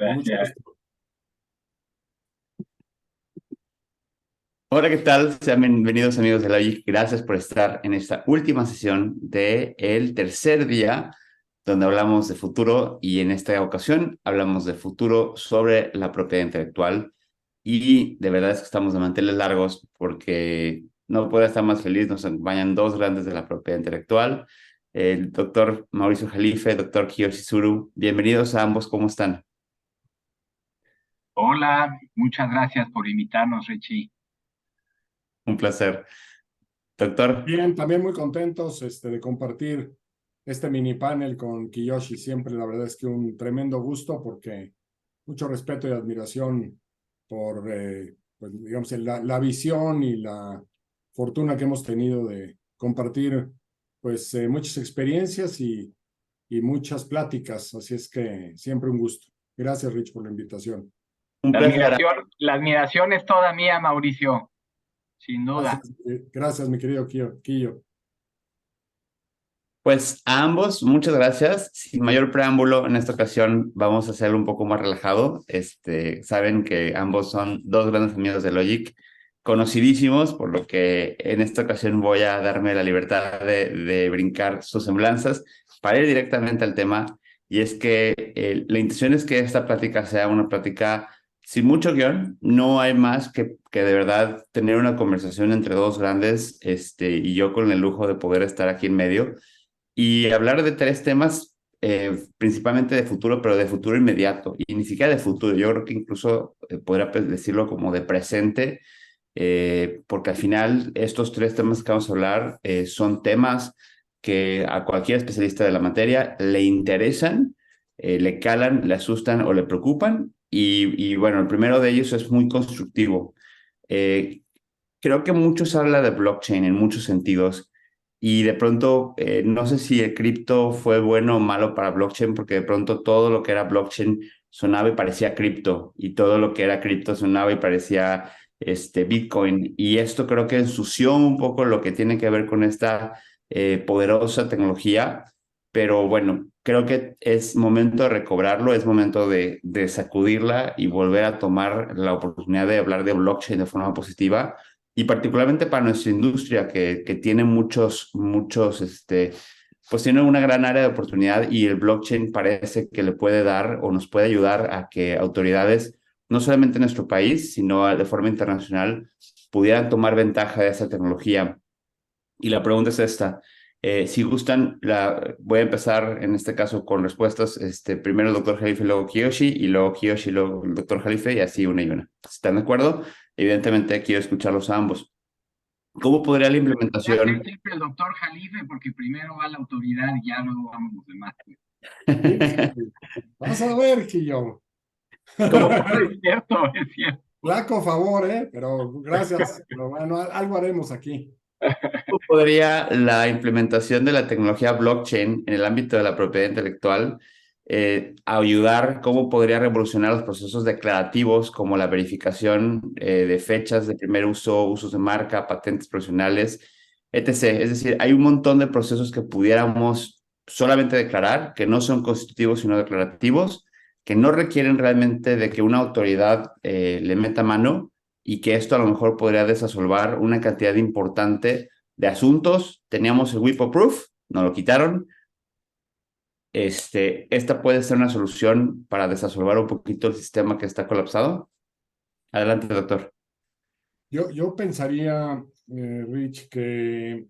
Con mucho Gracias. gusto. Hola, ¿qué tal? Sean bienvenidos amigos de Logic. Gracias por estar en esta última sesión del tercer día donde hablamos de futuro y en esta ocasión hablamos de futuro sobre la propiedad intelectual y de verdad es que estamos de manteles largos porque no puedo estar más feliz. Nos acompañan dos grandes de la propiedad intelectual, el doctor Mauricio Jalife, doctor Kiyoshi Tsuru. Bienvenidos a ambos, ¿cómo están? Hola, muchas gracias por invitarnos, Richie. Un placer. Doctor. Bien, también muy contentos de compartir este mini panel con Kiyoshi. Siempre, la verdad es que un tremendo gusto porque mucho respeto y admiración por, pues, digamos, la visión y la fortuna que hemos tenido de compartir pues, muchas experiencias y muchas pláticas. Así es que siempre un gusto. Gracias, Rich, por la invitación. Un placer. La admiración es toda mía, Mauricio, sin duda. Gracias, gracias mi querido Kiyo. Pues a ambos, muchas gracias. Sin mayor preámbulo, en esta ocasión vamos a hacerlo un poco más relajado. Saben que ambos son dos grandes amigos de Logic, conocidísimos, por lo que en esta ocasión voy a darme la libertad de brincar sus semblanzas para ir directamente al tema. Y es que la intención es que esta plática sea una plática sin mucho guión. No hay más que de verdad tener una conversación entre dos grandes, y yo con el lujo de poder estar aquí en medio y hablar de tres temas, principalmente de futuro, pero de futuro inmediato, y ni siquiera de futuro. Yo creo que incluso podría decirlo como de presente, porque al final estos tres temas que vamos a hablar son temas que a cualquier especialista de la materia le interesan, le calan, le asustan o le preocupan. Y bueno, el primero de ellos es muy constructivo. Eh, Creo que mucho se habla de blockchain en muchos sentidos y de pronto no sé si el cripto fue bueno o malo para blockchain porque de pronto todo lo que era blockchain sonaba y parecía cripto y todo lo que era cripto sonaba y parecía Bitcoin, y esto creo que ensució un poco lo que tiene que ver con esta poderosa tecnología. Pero bueno, creo que es momento de recobrarlo, es momento de sacudirla y volver a tomar la oportunidad de hablar de blockchain de forma positiva, y particularmente para nuestra industria que tiene pues tiene una gran área de oportunidad, y el blockchain parece que le puede dar o nos puede ayudar a que autoridades, no solamente en nuestro país, sino de forma internacional, pudieran tomar ventaja de esa tecnología. Y la pregunta es esta. Si gustan, voy a empezar en este caso con respuestas. Primero el doctor Jalife, luego Kiyoshi, y luego Kiyoshi, luego el doctor Jalife, y así una y una. ¿Están de acuerdo? Evidentemente quiero escucharlos a ambos. ¿Cómo podría la Ya sé implementación? siempre el doctor Jalife, porque primero va la autoridad y ya luego vamos los demás. Sí, sí, sí. Vas a ver, Kiyo. ¿Cómo, Es cierto, es cierto. Flaco favor, ¿eh? Pero gracias. Pero bueno, algo haremos aquí. cómo podría la implementación de la tecnología blockchain en el ámbito de la propiedad intelectual ayudar? ¿Cómo podría revolucionar los procesos declarativos como la verificación de fechas de primer uso, usos de marca, patentes profesionales, etc.? Es decir, hay un montón de procesos que pudiéramos solamente declarar, que no son constitutivos sino declarativos, que no requieren realmente de que una autoridad le meta mano, y que esto a lo mejor podría desasolvar una cantidad importante de asuntos. Teníamos el WIPO Proof, nos lo quitaron. Esta puede ser una solución para desasolvar un poquito el sistema que está colapsado. Adelante, doctor. Yo pensaría, Rich, que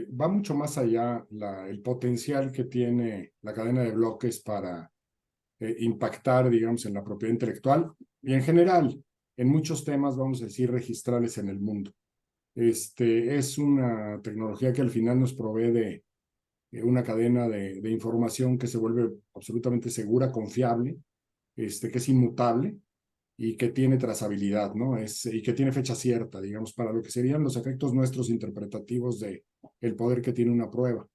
va mucho más allá el potencial que tiene la cadena de bloques para impactar, digamos, en la propiedad intelectual y en general en muchos temas, vamos a decir, registrales en el mundo. Es una tecnología que al final nos provee de una cadena de información que se vuelve absolutamente segura, confiable, que es inmutable y que tiene trazabilidad, ¿no? Y que tiene fecha cierta, digamos, para lo que serían los efectos nuestros interpretativos de el poder que tiene una prueba.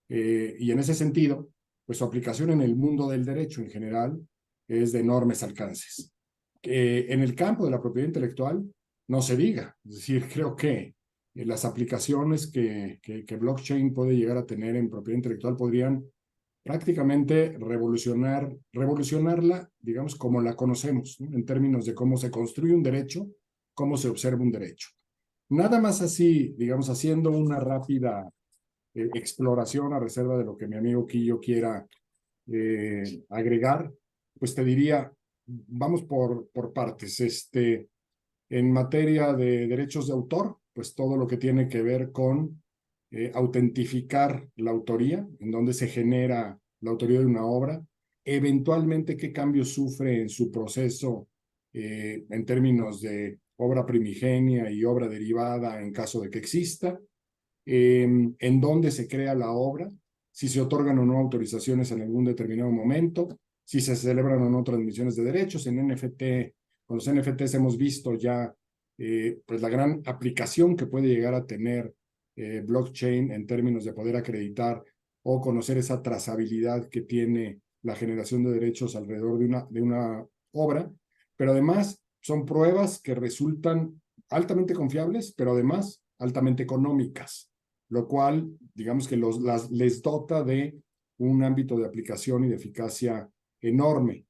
Y en ese sentido, pues su aplicación en el mundo del derecho en general es de enormes alcances. En el campo de la propiedad intelectual, no se diga. Es decir, creo que las aplicaciones que blockchain puede llegar a tener en propiedad intelectual podrían prácticamente revolucionarla, digamos, como la conocemos, ¿no? En términos de cómo se construye un derecho, cómo se observa un derecho. Nada más así, digamos, haciendo una rápida exploración a reserva de lo que mi amigo Quillo quiera agregar, pues te diría, vamos por partes. En materia de derechos de autor, pues todo lo que tiene que ver con autentificar la autoría, en donde se genera la autoría de una obra, eventualmente qué cambios sufre en su proceso en términos de obra primigenia y obra derivada en caso de que exista, en dónde se crea la obra, si se otorgan o no autorizaciones en algún determinado momento, si se celebran o no transmisiones de derechos. En NFT, con los NFTs hemos visto ya pues la gran aplicación que puede llegar a tener blockchain en términos de poder acreditar o conocer esa trazabilidad que tiene la generación de derechos alrededor de una obra, pero además son pruebas que resultan altamente confiables, pero además altamente económicas, lo cual, digamos que les dota de un ámbito de aplicación y de eficacia enorme.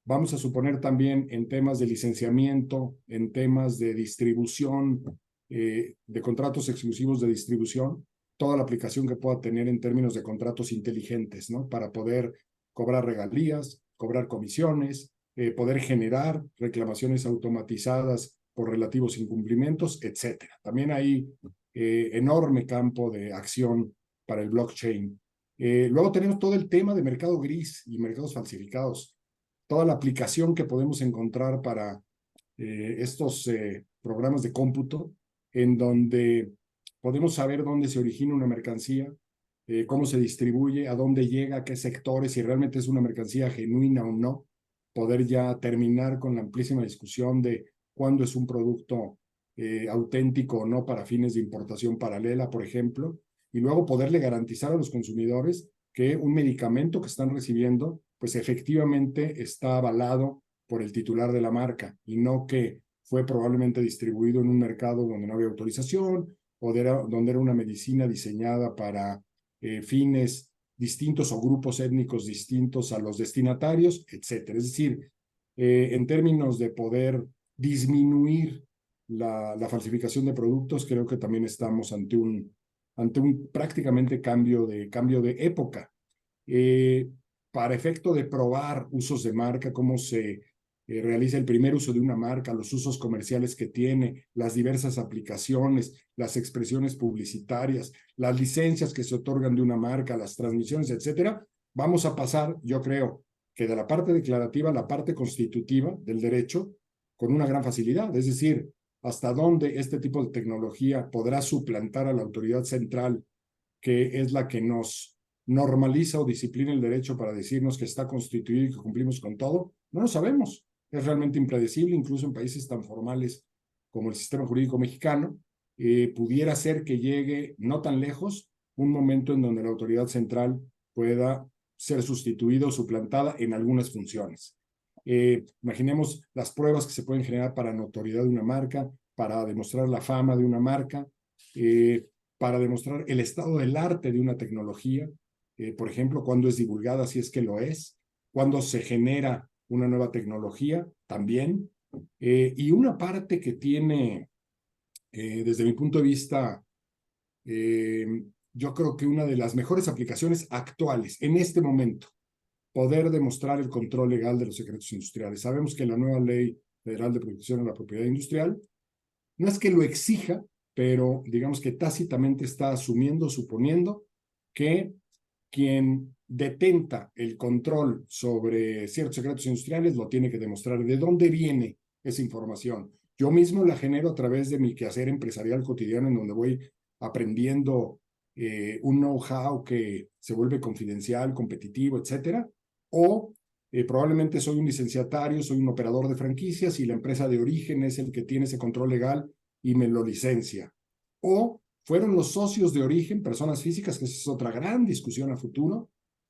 Vamos a suponer también en temas de licenciamiento, en temas de distribución, de contratos exclusivos de distribución, toda la aplicación que pueda tener en términos de contratos inteligentes, ¿no? Para poder cobrar regalías, cobrar comisiones, poder generar reclamaciones automatizadas por relativos incumplimientos, etcétera. También hay enorme campo de acción para el blockchain. Luego tenemos todo el tema de mercado gris y mercados falsificados, toda la aplicación que podemos encontrar para estos programas de cómputo, en donde podemos saber dónde se origina una mercancía, cómo se distribuye, a dónde llega, a qué sectores, si realmente es una mercancía genuina o no, poder ya terminar con la amplísima discusión de cuándo es un producto auténtico o no para fines de importación paralela, por ejemplo, y luego poderle garantizar a los consumidores que un medicamento que están recibiendo, pues efectivamente está avalado por el titular de la marca y no que fue probablemente distribuido en un mercado donde no había autorización o donde era una medicina diseñada para fines distintos o grupos étnicos distintos a los destinatarios, etcétera. Es decir, en términos de poder disminuir la falsificación de productos, creo que también estamos ante un prácticamente cambio de época. Para efecto de probar usos de marca, cómo se realiza el primer uso de una marca, los usos comerciales que tiene, las diversas aplicaciones, las expresiones publicitarias, las licencias que se otorgan de una marca, las transmisiones, etcétera, vamos a pasar, yo creo, que de la parte declarativa a la parte constitutiva del derecho con una gran facilidad. Es decir, hasta dónde este tipo de tecnología podrá suplantar a la autoridad central, que es la que nos normaliza o disciplina el derecho para decirnos que está constituido y que cumplimos con todo, no lo sabemos. Es realmente impredecible, incluso en países tan formales como el sistema jurídico mexicano. Pudiera ser que llegue no tan lejos un momento en donde la autoridad central pueda ser sustituida o suplantada en algunas funciones. Imaginemos las pruebas que se pueden generar para notoriedad de una marca, para demostrar la fama de una marca, para demostrar el estado del arte de una tecnología, por ejemplo, cuando es divulgada, si es que lo es, cuando se genera una nueva tecnología también, y una parte que tiene, desde mi punto de vista, yo creo que una de las mejores aplicaciones actuales en este momento, poder demostrar el control legal de los secretos industriales. Sabemos que la nueva Ley Federal de Protección a la Propiedad Industrial no es que lo exija, pero digamos que tácitamente está asumiendo, suponiendo que quien detenta el control sobre ciertos secretos industriales lo tiene que demostrar. ¿De dónde viene esa información? Yo mismo la genero a través de mi quehacer empresarial cotidiano, en donde voy aprendiendo un know-how que se vuelve confidencial, competitivo, etcétera, o probablemente soy un licenciatario, soy un operador de franquicias y la empresa de origen es el que tiene ese control legal y me lo licencia. O fueron los socios de origen, personas físicas, que esa es otra gran discusión a futuro,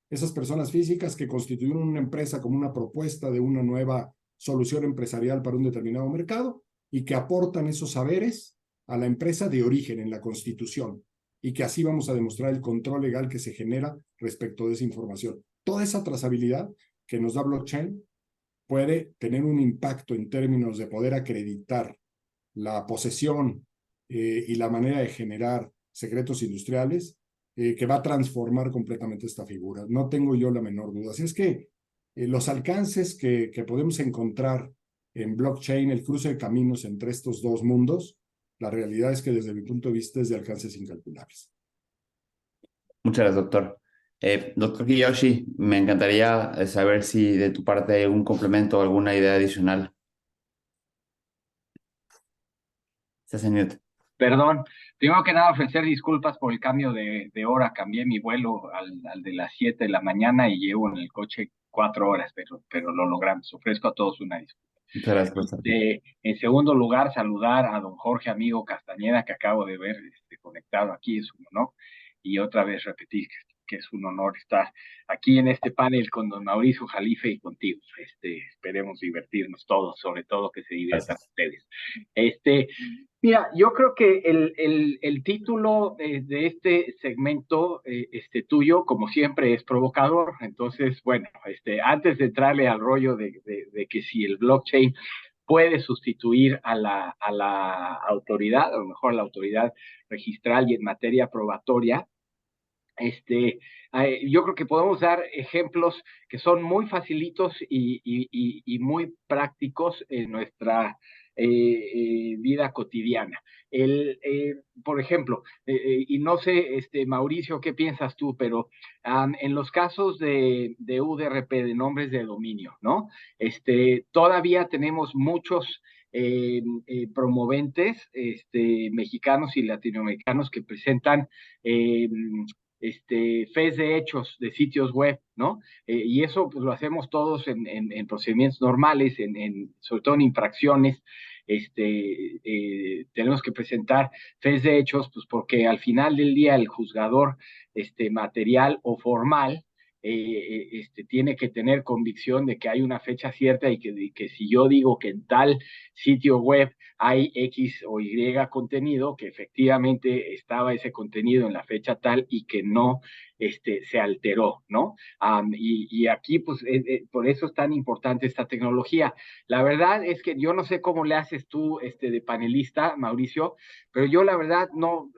esas personas físicas que constituyeron una empresa como una propuesta de una nueva solución empresarial para un determinado mercado y que aportan esos saberes a la empresa de origen en la Constitución, y que así vamos a demostrar el control legal que se genera respecto de esa información. toda esa trazabilidad que nos da blockchain puede tener un impacto en términos de poder acreditar la posesión y la manera de generar secretos industriales que va a transformar completamente esta figura. No tengo yo la menor duda. Así es que los alcances que podemos encontrar en blockchain, el cruce de caminos entre estos dos mundos, la realidad es que desde mi punto de vista es de alcances incalculables. Muchas gracias, doctor. Doctor Kiyoshi, me encantaría saber si de tu parte hay algún complemento o alguna idea adicional. Estás en mute. Perdón, primero que nada ofrecer disculpas por el cambio de hora. Cambié mi vuelo al de las 7 de la mañana y llevo en el coche 4 horas, pero lo logramos. Ofrezco a todos una disculpa. Muchas gracias por estar aquí. En segundo lugar, saludar a don Jorge Amigo Castañeda, que acabo de ver conectado aquí, es un honor. Y otra vez repetir que es un honor estar aquí en este panel con don Mauricio Jalife y contigo. Esperemos divertirnos todos, sobre todo que se diviertan ustedes. Mira, yo creo que el título de este segmento tuyo, como siempre, es provocador. Entonces, bueno, antes de entrarle al rollo de que si el blockchain puede sustituir a la autoridad, a lo mejor a la autoridad registral y en materia probatoria, yo creo que podemos dar ejemplos que son muy facilitos y muy prácticos en nuestra vida cotidiana. Por ejemplo, y no sé, Mauricio, ¿qué piensas tú? Pero en los casos de UDRP, de nombres de dominio, ¿no? Todavía tenemos muchos promoventes mexicanos y latinoamericanos que presentan fes de hechos de sitios web, ¿no? Y eso pues, lo hacemos todos en procedimientos normales, sobre todo en infracciones. Tenemos que presentar fes de hechos, pues porque al final del día el juzgador material o formal tiene que tener convicción de que hay una fecha cierta y que si yo digo que en tal sitio web hay X o Y contenido, que efectivamente estaba ese contenido en la fecha tal y que no se alteró, ¿no? Y aquí, pues, por eso es tan importante esta tecnología. La verdad es que yo no sé cómo le haces tú de panelista, Mauricio, pero yo la verdad no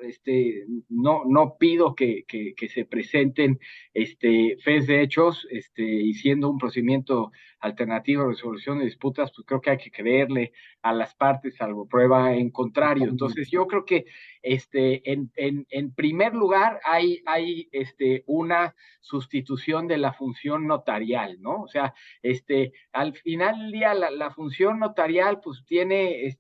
pido que se presenten fes de hechos y siendo un procedimiento alternativo de resolución de disputas, pues creo que hay que creerle a las partes salvo prueba en contrario. Entonces yo creo que en primer lugar hay una sustitución de la función notarial, ¿no? O sea, al final del día la función notarial pues tiene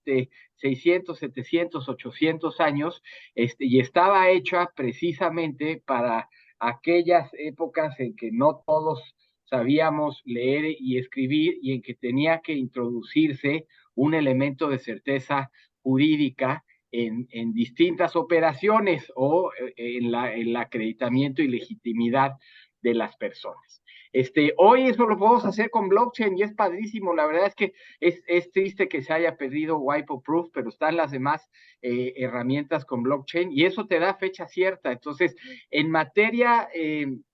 600, 700, 800 años y estaba hecha precisamente para aquellas épocas en que no todos sabíamos leer y escribir y en que tenía que introducirse un elemento de certeza jurídica en distintas operaciones o en el acreditamiento y legitimidad de las personas. Hoy eso lo podemos hacer con blockchain y es padrísimo. La verdad es que es triste que se haya perdido WIPO Proof, pero están las demás herramientas con blockchain y eso te da fecha cierta. Entonces, en materia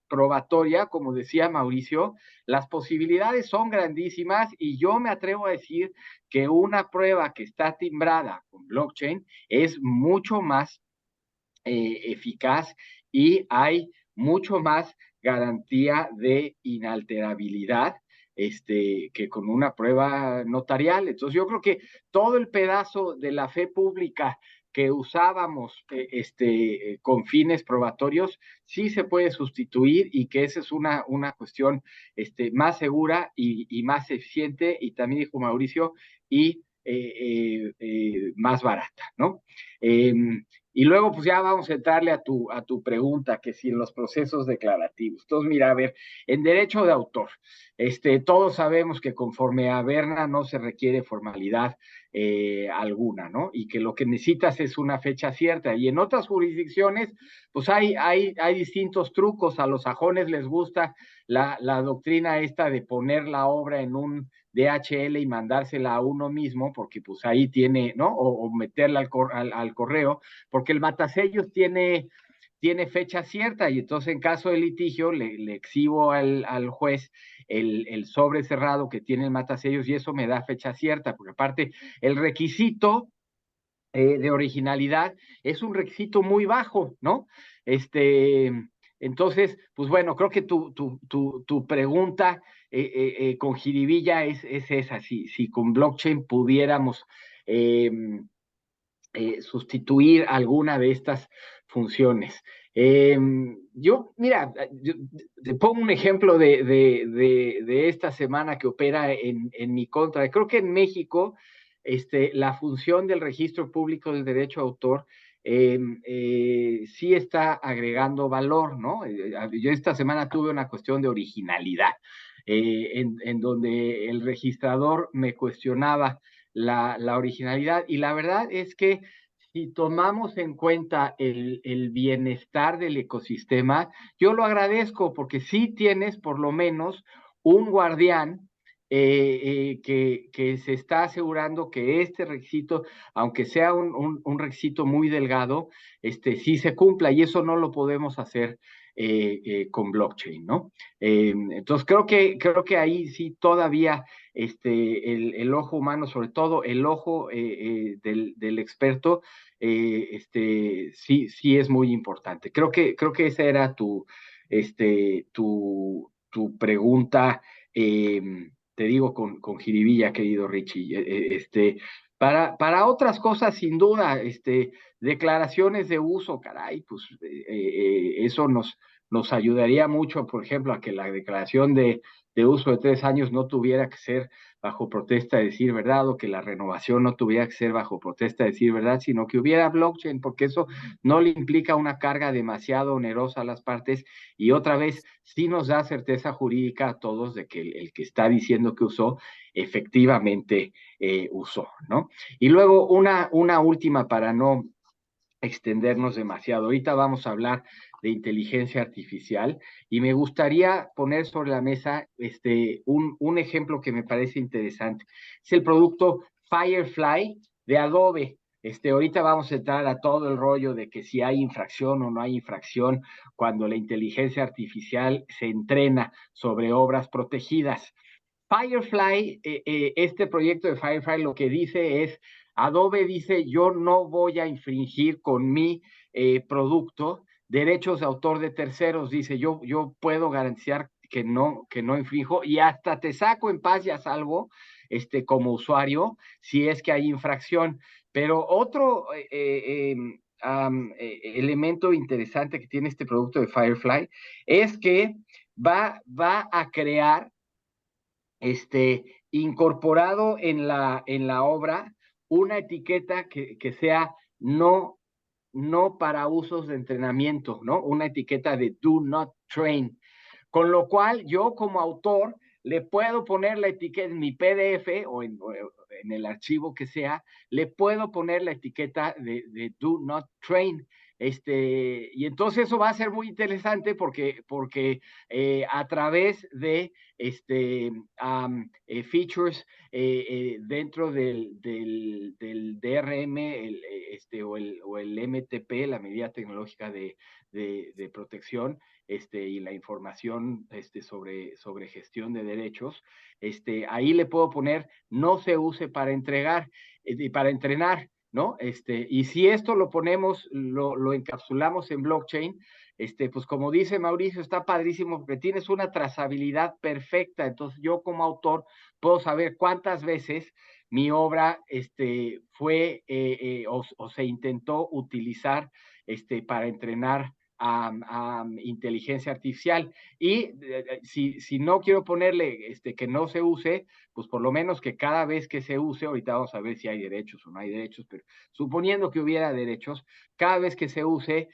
probatoria, como decía Mauricio, las posibilidades son grandísimas y yo me atrevo a decir que una prueba que está timbrada con blockchain es mucho más eficaz y hay mucho más garantía de inalterabilidad que con una prueba notarial. Entonces yo creo que todo el pedazo de la fe pública que usábamos con fines probatorios sí se puede sustituir y que esa es una cuestión más segura y más eficiente y también dijo Mauricio y más barata, ¿no? Y luego, pues ya vamos a entrarle a tu pregunta, que si en los procesos declarativos. Entonces, mira, a ver, en derecho de autor, todos sabemos que conforme a Berna no se requiere formalidad alguna, ¿no? Y que lo que necesitas es una fecha cierta. Y en otras jurisdicciones, pues hay distintos trucos. A los sajones les gusta la doctrina esta de poner la obra en un DHL y mandársela a uno mismo, porque pues ahí tiene, ¿no? O meterla al correo, porque el matasellos tiene tiene fecha cierta, y entonces en caso de litigio le exhibo al juez el sobre cerrado que tiene el matasellos, y eso me da fecha cierta, porque aparte el requisito de originalidad es un requisito muy bajo, ¿no? Entonces, pues bueno, creo que tu pregunta con jiribilla es esa, si con blockchain pudiéramos sustituir alguna de estas funciones. Mira, te pongo un ejemplo de esta semana que opera en mi contra. Creo que en México la función del registro público del derecho a autor sí está agregando valor, ¿no? Yo esta semana tuve una cuestión de originalidad, en donde el registrador me cuestionaba la originalidad, y la verdad es que si tomamos en cuenta el bienestar del ecosistema, yo lo agradezco, porque sí tienes por lo menos un guardián que se está asegurando que este requisito, aunque sea un requisito muy delgado, sí se cumpla, y eso no lo podemos hacer con blockchain, ¿no? Entonces creo que ahí sí todavía el ojo humano, sobre todo el ojo del experto, sí es muy importante. Creo que esa era tu pregunta, te digo con jiribilla, querido Richie. Para otras cosas, sin duda, declaraciones de uso, caray, pues eso nos ayudaría mucho, por ejemplo, a que la declaración de uso de 3 años no tuviera que ser bajo protesta de decir verdad, o que la renovación no tuviera que ser bajo protesta de decir verdad, sino que hubiera blockchain, porque eso no le implica una carga demasiado onerosa a las partes, y otra vez sí nos da certeza jurídica a todos de que el que está diciendo que usó, efectivamente usó, ¿no? Y luego una última para no extendernos demasiado. Ahorita vamos a hablar de inteligencia artificial, y me gustaría poner sobre la mesa un ejemplo que me parece interesante. Es el producto Firefly de Adobe. Ahorita vamos a entrar a todo el rollo de que si hay infracción o no hay infracción cuando la inteligencia artificial se entrena sobre obras protegidas. Firefly, este proyecto de Firefly lo que dice es, Adobe dice, yo no voy a infringir con mi producto derechos de autor de terceros, dice, yo puedo garantizar que no infrinjo, y hasta te saco en paz y a salvo como usuario si es que hay infracción. Pero otro elemento interesante que tiene este producto de Firefly es que va a crear incorporado en la obra una etiqueta que sea no para usos de entrenamiento, ¿no? Una etiqueta de do not train. Con lo cual, yo como autor le puedo poner la etiqueta en mi PDF o en el archivo que sea, le puedo poner la etiqueta de do not train. Y entonces eso va a ser muy interesante porque a través de features dentro del DRM o el MTP, la medida tecnológica de protección, y la información sobre gestión de derechos, ahí le puedo poner no se use para entregar y para entrenar, ¿no? Y si esto lo ponemos, lo encapsulamos en blockchain, pues como dice Mauricio, está padrísimo porque tienes una trazabilidad perfecta. Entonces yo como autor puedo saber cuántas veces mi obra fue o se intentó utilizar para entrenar a inteligencia artificial. Y si no quiero ponerle que no se use, pues por lo menos que cada vez que se use, ahorita vamos a ver si hay derechos o no hay derechos, pero suponiendo que hubiera derechos, cada vez que se use,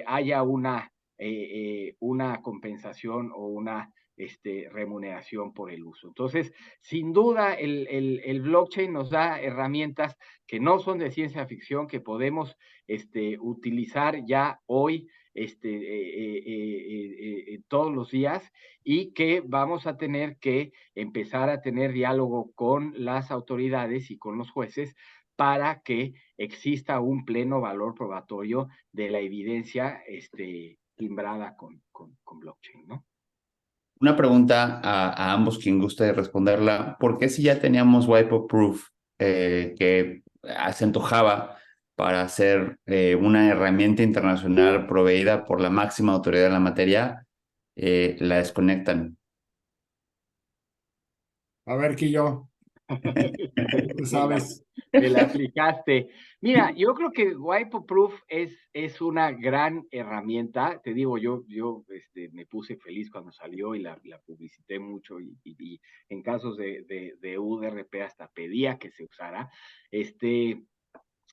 haya una compensación o una remuneración por el uso. Entonces, sin duda, el blockchain nos da herramientas que no son de ciencia ficción, que podemos utilizar ya hoy todos los días, y que vamos a tener que empezar a tener diálogo con las autoridades y con los jueces para que exista un pleno valor probatorio de la evidencia timbrada con blockchain, ¿no? Una pregunta a ambos, quien guste responderla. ¿Por qué si ya teníamos WIPO Proof que se antojaba para ser una herramienta internacional proveída por la máxima autoridad en la materia, la desconectan? A ver, Quillo, tú sabes. Me la aplicaste. Mira, yo creo que WIPO Proof es una gran herramienta. Te digo, yo me puse feliz cuando salió y la publicité mucho y en casos de UDRP hasta pedía que se usara.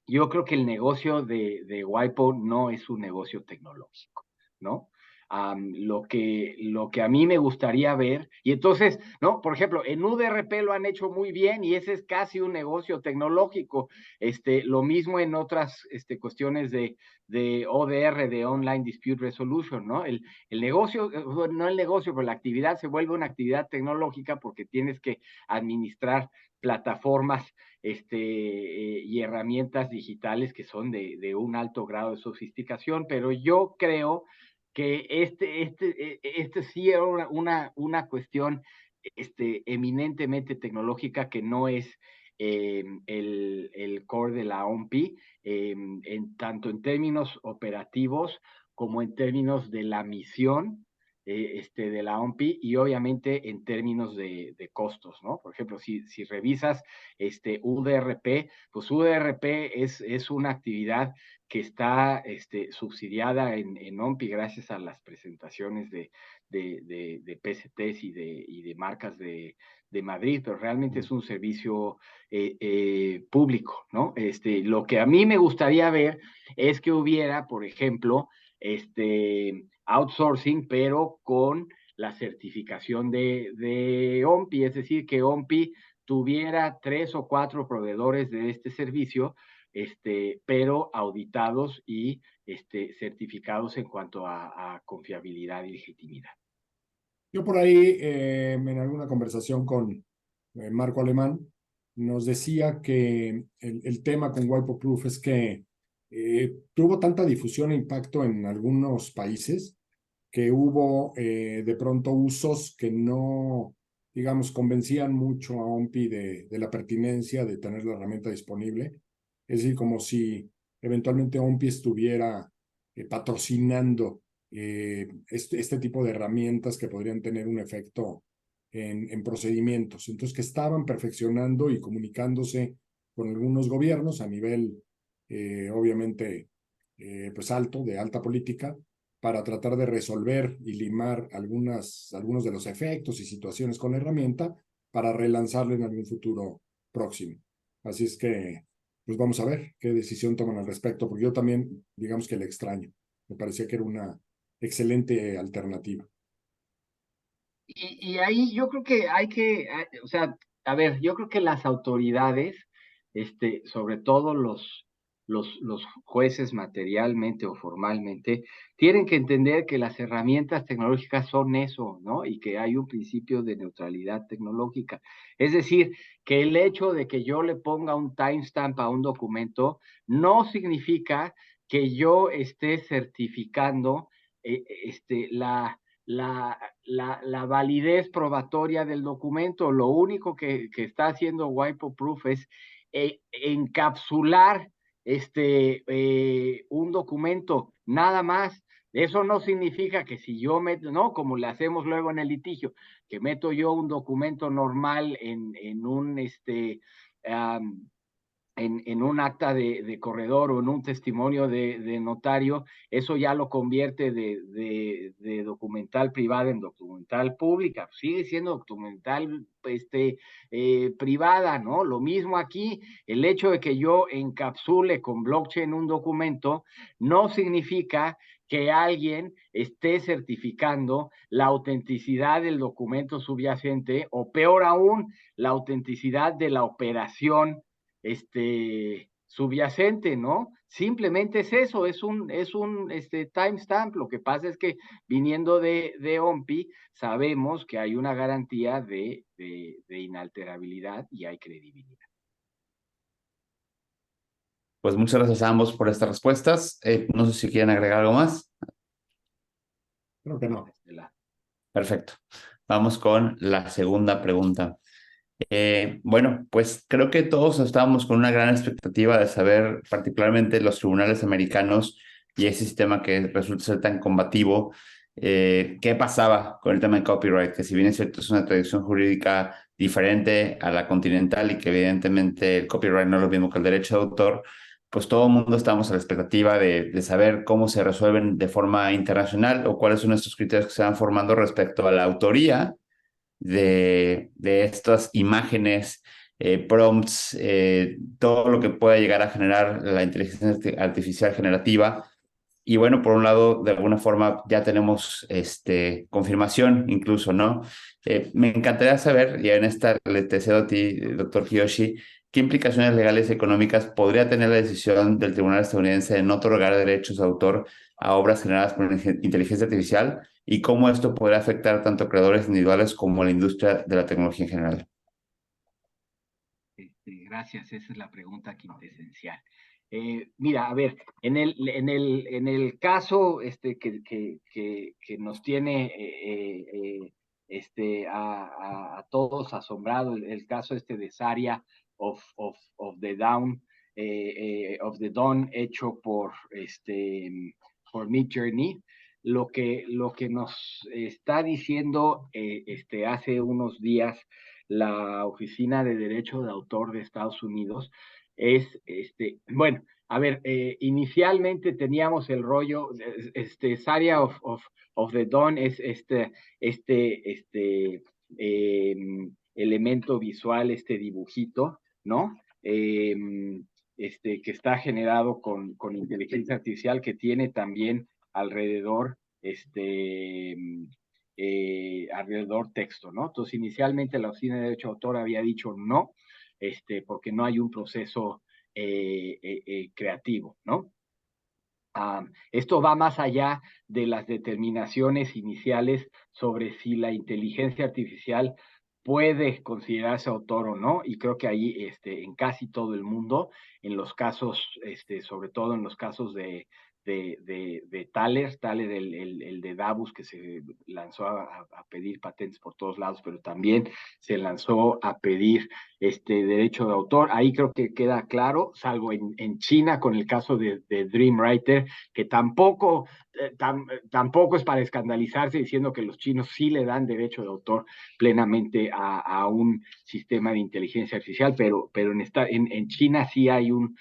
Yo creo que el negocio de WIPO no es un negocio tecnológico, ¿no? Lo que a mí me gustaría ver, y entonces, ¿no? Por ejemplo, en UDRP lo han hecho muy bien y ese es casi un negocio tecnológico. Lo mismo en otras cuestiones de ODR, de Online Dispute Resolution, ¿no? El negocio, no el negocio, pero la actividad se vuelve una actividad tecnológica porque tienes que administrar plataformas y herramientas digitales que son de un alto grado de sofisticación, pero yo creo que este sí era una cuestión eminentemente tecnológica que no es el core de la OMPI, tanto en términos operativos como en términos de la misión de la OMPI y obviamente en términos de costos, ¿no? Por ejemplo, si revisas UDRP, pues UDRP es una actividad que está subsidiada en OMPI gracias a las presentaciones de PCTs y de marcas de Madrid, pero realmente es un servicio público, ¿no? Lo que a mí me gustaría ver es que hubiera, por ejemplo, outsourcing, pero con la certificación de OMPI, es decir, que OMPI tuviera 3 o 4 proveedores de este servicio, pero auditados y certificados en cuanto a confiabilidad y legitimidad. Yo por ahí, en alguna conversación con Marco Alemán, nos decía que el tema con WIPO Proof es que tuvo tanta difusión e impacto en algunos países que hubo de pronto usos que no, digamos, convencían mucho a OMPI de la pertinencia de tener la herramienta disponible. Es decir, como si eventualmente OMPI estuviera patrocinando este tipo de herramientas que podrían tener un efecto en procedimientos. Entonces, que estaban perfeccionando y comunicándose con algunos gobiernos a nivel, obviamente, pues alto, de alta política, para tratar de resolver y limar algunos de los efectos y situaciones con la herramienta para relanzarla en algún futuro próximo. Así es que, pues vamos a ver qué decisión toman al respecto, porque yo también, digamos que la extraño. Me parecía que era una excelente alternativa. Y ahí yo creo que o sea, a ver, yo creo que las autoridades, sobre todo los jueces materialmente o formalmente, tienen que entender que las herramientas tecnológicas son eso, ¿no? Y que hay un principio de neutralidad tecnológica. Es decir, que el hecho de que yo le ponga un timestamp a un documento no significa que yo esté certificando la validez probatoria del documento. Lo único que está haciendo WIPO Proof es encapsular un documento, nada más. Eso no significa que si yo meto, no, como le hacemos luego en el litigio, que meto yo un documento normal en un en un acta de corredor o en un testimonio de notario, eso ya lo convierte de documental privada en documental pública. Sigue siendo documental privada, ¿no? Lo mismo aquí, el hecho de que yo encapsule con blockchain un documento no significa que alguien esté certificando la autenticidad del documento subyacente o peor aún, la autenticidad de la operación subyacente, ¿no? Simplemente es eso, es un timestamp. Lo que pasa es que viniendo de OMPI, sabemos que hay una garantía de inalterabilidad y hay credibilidad. Pues muchas gracias a ambos por estas respuestas. No sé si quieren agregar algo más. No sé si quieren agregar algo más. Creo que no. Perfecto. Vamos con la segunda pregunta. Bueno, pues creo que todos estábamos con una gran expectativa de saber, particularmente los tribunales americanos y ese sistema que resulta ser tan combativo, qué pasaba con el tema de copyright, que si bien es cierto es una tradición jurídica diferente a la continental y que evidentemente el copyright no es lo mismo que el derecho de autor, pues todo el mundo estábamos a la expectativa de saber cómo se resuelven de forma internacional o cuáles son estos criterios que se van formando respecto a la autoría de estas imágenes, prompts, todo lo que pueda llegar a generar la inteligencia artificial generativa. Y bueno, por un lado, de alguna forma ya tenemos confirmación incluso, ¿no? Me encantaría saber, y en esta le te cedo a ti, doctor Kiyoshi, ¿qué implicaciones legales y económicas podría tener la decisión del Tribunal estadounidense de no otorgar derechos de autor a obras generadas por inteligencia artificial y cómo esto podría afectar tanto a creadores individuales como a la industria de la tecnología en general? Gracias, esa es la pregunta quintesencial. Mira, a ver, en el caso que nos tiene a todos asombrado, el caso de Saria of the Dawn, of the Dawn, hecho por Midjourney, lo que nos está diciendo hace unos días la Oficina de Derecho de Autor de Estados Unidos es, bueno, a ver, inicialmente teníamos el rollo, Saria of the Dawn es eh, elemento visual, dibujito, ¿no? Que está generado con inteligencia artificial, que tiene también alrededor alrededor texto, ¿no? Entonces, inicialmente la Oficina de Derecho de Autor había dicho no, porque no hay un proceso creativo, ¿no? Esto va más allá de las determinaciones iniciales sobre si la inteligencia artificial puede considerarse autor o no, y creo que ahí en casi todo el mundo, en los casos, sobre todo en los casos de Thaler, el de Davos, que se lanzó a pedir patentes por todos lados, pero también se lanzó a pedir derecho de autor. Ahí creo que queda claro, salvo en China con el caso de Dreamwriter, que tampoco es para escandalizarse diciendo que los chinos sí le dan derecho de autor plenamente a un sistema de inteligencia artificial, pero en China sí hay un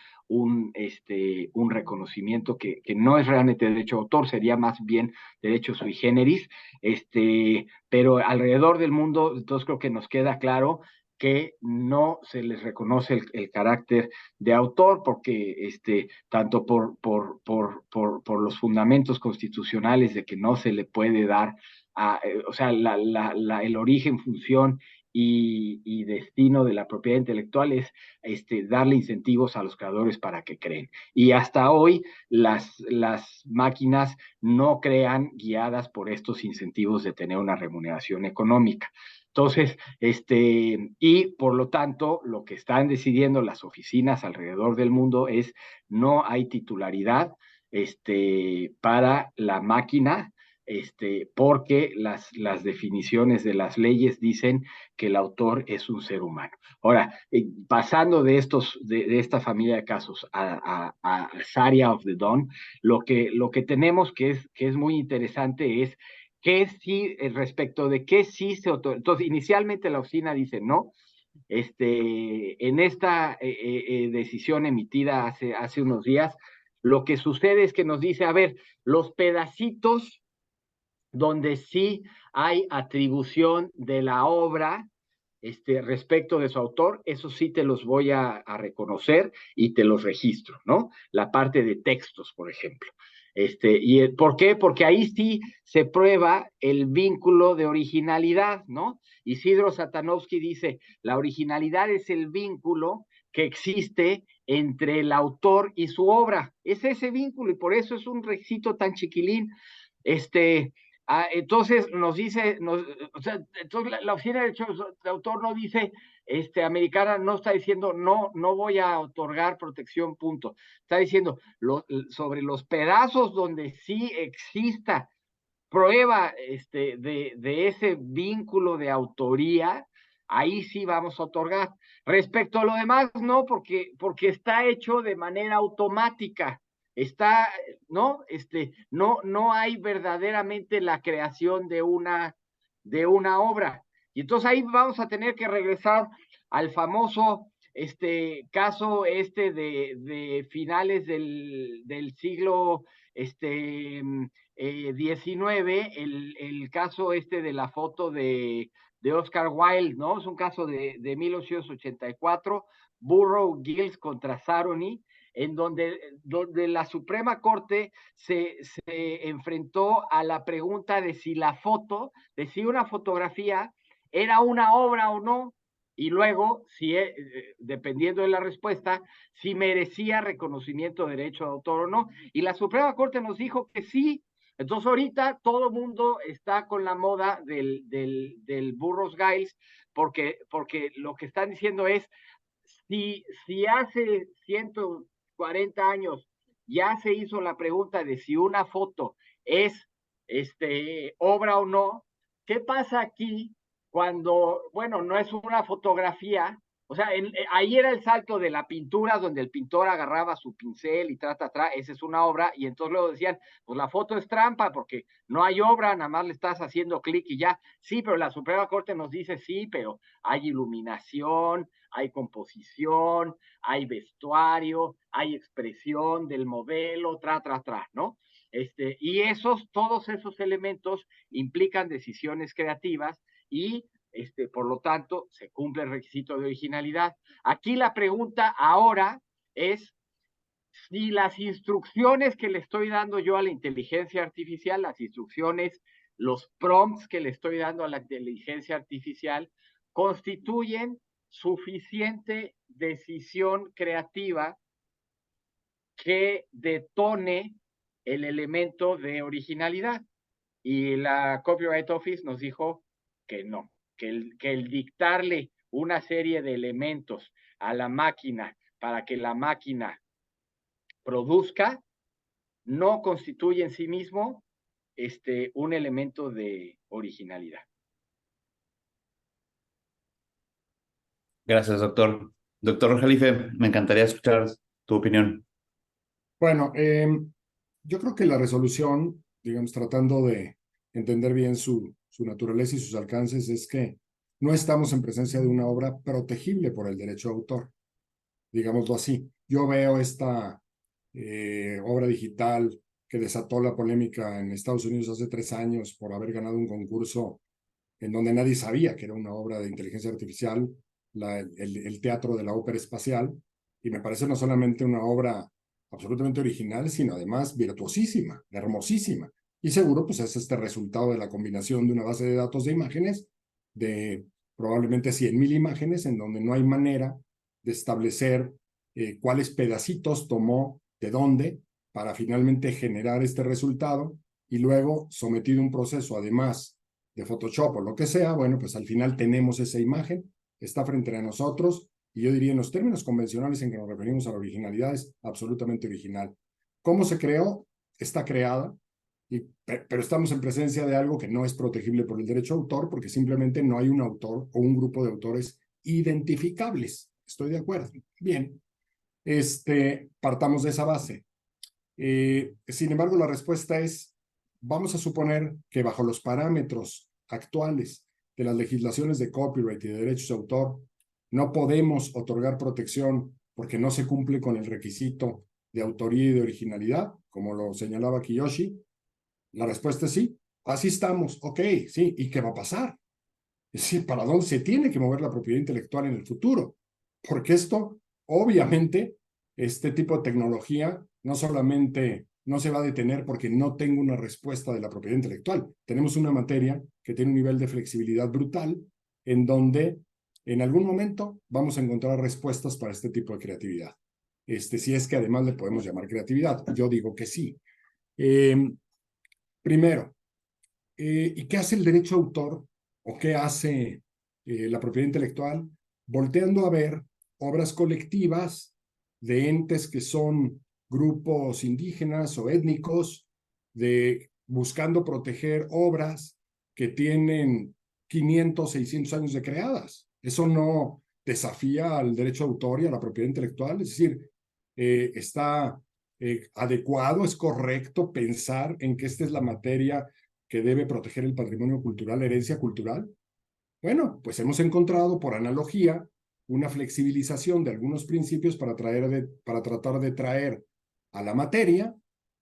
reconocimiento que no es realmente derecho de autor, sería más bien derecho sui generis, pero alrededor del mundo, entonces creo que nos queda claro que no se les reconoce el carácter de autor, porque tanto por los fundamentos constitucionales de que no se le puede dar, o sea, el origen, función y destino de la propiedad intelectual es darle incentivos a los creadores para que creen. Y hasta hoy las máquinas no crean guiadas por estos incentivos de tener una remuneración económica. Entonces, y por lo tanto, lo que están decidiendo las oficinas alrededor del mundo es no hay titularidad para la máquina, porque las definiciones de las leyes dicen que el autor es un ser humano. Ahora, pasando de esta familia de casos a Saria of the Dawn, lo que tenemos que es muy interesante es que sí, respecto de qué sí se otorga. Entonces, inicialmente la oficina dice no. En esta decisión emitida hace unos días, lo que sucede es que nos dice, a ver, los pedacitos donde sí hay atribución de la obra respecto de su autor, eso sí te los voy a reconocer y te los registro, ¿no? La parte de textos, por ejemplo. ¿Por qué? Porque ahí sí se prueba el vínculo de originalidad, ¿no? Isidro Satanovsky dice, la originalidad es el vínculo que existe entre el autor y su obra. Es ese vínculo y por eso es un requisito tan chiquilín. Entonces nos dice, o sea, entonces la Oficina de Derechos de Autor no dice, americana no está diciendo, no voy a otorgar protección, punto. Está diciendo, sobre los pedazos donde sí exista prueba de ese vínculo de autoría, ahí sí vamos a otorgar. Respecto a lo demás, no, porque está hecho de manera automática. No hay verdaderamente la creación de una obra. Y entonces ahí vamos a tener que regresar al famoso caso de finales del siglo 19, el caso de la foto de Oscar Wilde, ¿no? Es un caso de 1884, Burroughs Gills contra Sarony, en donde la Suprema Corte se enfrentó a la pregunta de si la foto, de si una fotografía era una obra o no, y luego, si dependiendo de la respuesta, si merecía reconocimiento de derecho de autor o no. Y la Suprema Corte nos dijo que sí. Entonces ahorita todo el mundo está con la moda del Burroughs Giles, porque lo que están diciendo es, si hace 140 años ya se hizo la pregunta de si una foto es obra o no, ¿qué pasa aquí cuando, bueno, no es una fotografía? O sea, ahí era el salto de la pintura, donde el pintor agarraba su pincel y esa es una obra, y entonces luego decían, pues la foto es trampa, porque no hay obra, nada más le estás haciendo clic y ya. Sí, pero la Suprema Corte nos dice, sí, pero hay iluminación, hay composición, hay vestuario, hay expresión del modelo, ¿no? Y todos esos elementos implican decisiones creativas y por lo tanto, se cumple el requisito de originalidad. Aquí la pregunta ahora es si las instrucciones que le estoy dando yo a la inteligencia artificial, las instrucciones, los prompts que le estoy dando a la inteligencia artificial, constituyen suficiente decisión creativa que detone el elemento de originalidad. Y la Copyright Office nos dijo que no, que el dictarle una serie de elementos a la máquina para que la máquina produzca no constituye en sí mismo un elemento de originalidad. Gracias, doctor. Doctor Jalife, me encantaría escuchar tu opinión. Bueno, yo creo que la resolución, digamos, tratando de entender bien su naturaleza y sus alcances, es que no estamos en presencia de una obra protegible por el derecho de autor, digámoslo así. Yo veo esta obra digital que desató la polémica en Estados Unidos hace 3 años por haber ganado un concurso en donde nadie sabía que era una obra de inteligencia artificial, el teatro de la ópera espacial, y me parece no solamente una obra absolutamente original, sino además virtuosísima, hermosísima. Y seguro, pues es este resultado de la combinación de una base de datos de imágenes, de probablemente 100,000 imágenes, en donde no hay manera de establecer cuáles pedacitos tomó de dónde para finalmente generar este resultado, y luego sometido a un proceso, además de Photoshop o lo que sea, bueno, pues al final tenemos esa imagen, está frente a nosotros, y yo diría en los términos convencionales en que nos referimos a la originalidad, es absolutamente original. ¿Cómo se creó? Está creada, pero estamos en presencia de algo que no es protegible por el derecho de autor, porque simplemente no hay un autor o un grupo de autores identificables. Estoy de acuerdo. Bien, partamos de esa base. Sin embargo, la respuesta es, vamos a suponer que bajo los parámetros actuales de las legislaciones de copyright y de derechos de autor, no podemos otorgar protección porque no se cumple con el requisito de autoría y de originalidad, como lo señalaba Kiyoshi. La respuesta es sí, así estamos, ok, sí, ¿y qué va a pasar? Es decir, ¿para dónde se tiene que mover la propiedad intelectual en el futuro? Porque esto, obviamente, este tipo de tecnología no solamente no se va a detener porque no tengo una respuesta de la propiedad intelectual. Tenemos una materia que tiene un nivel de flexibilidad brutal, en donde en algún momento vamos a encontrar respuestas para este tipo de creatividad. Si es que además le podemos llamar creatividad. Yo digo que sí. Primero, ¿Y qué hace el derecho de autor o qué hace la propiedad intelectual? Volteando a ver obras colectivas de entes que son grupos indígenas o étnicos, buscando proteger obras que tienen 500, 600 años de creadas. Eso no desafía al derecho de autor y a la propiedad intelectual. Es decir, está adecuado, es correcto pensar en que esta es la materia que debe proteger el patrimonio cultural, la herencia cultural. Bueno, pues hemos encontrado, por analogía, una flexibilización de algunos principios para tratar de traer a la materia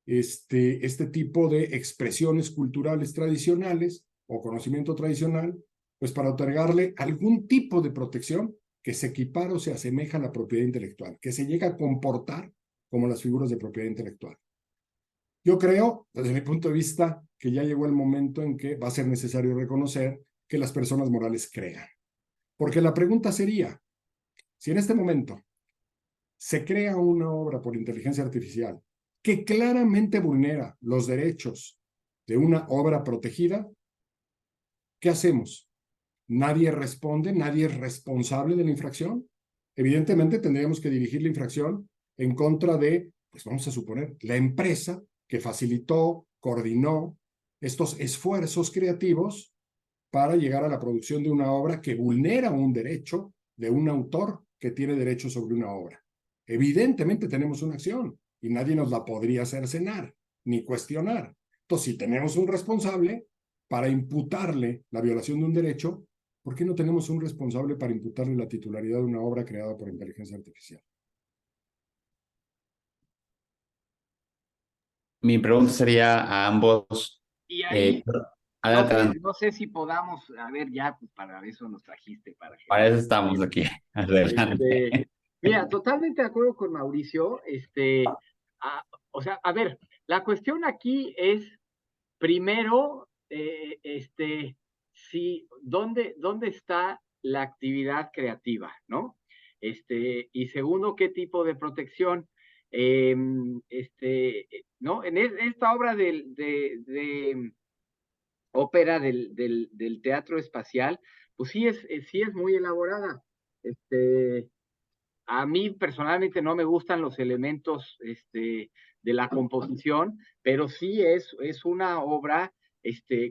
este tipo de expresiones culturales tradicionales o conocimiento tradicional, pues para otorgarle algún tipo de protección que se equipara o se asemeja a la propiedad intelectual, que se llega a comportar como las figuras de propiedad intelectual. Yo creo, desde mi punto de vista, que ya llegó el momento en que va a ser necesario reconocer que las personas morales crean. Porque la pregunta sería, si en este momento se crea una obra por inteligencia artificial que claramente vulnera los derechos de una obra protegida, ¿qué hacemos? ¿Nadie responde? ¿Nadie es responsable de la infracción? Evidentemente tendríamos que dirigir la infracción en contra de, pues vamos a suponer, la empresa que facilitó, coordinó estos esfuerzos creativos para llegar a la producción de una obra que vulnera un derecho de un autor que tiene derecho sobre una obra. Evidentemente tenemos una acción y nadie nos la podría cercenar ni cuestionar. Entonces, si tenemos un responsable para imputarle la violación de un derecho, ¿por qué no tenemos un responsable para imputarle la titularidad de una obra creada por inteligencia artificial? Mi pregunta sería a ambos. Y ahí, no sé, Adelante. no sé si podamos, a ver, ya, pues para eso nos trajiste, para Para generar. eso estamos aquí. Adelante. Mira, totalmente de acuerdo con Mauricio. O sea, a ver, la cuestión aquí es, primero, ¿dónde está la actividad creativa, ¿no? Y segundo, ¿qué tipo de protección? ¿No? En esta obra de ópera del teatro espacial, pues sí es muy elaborada. A mí personalmente no me gustan los elementos de la composición, pero sí es una obra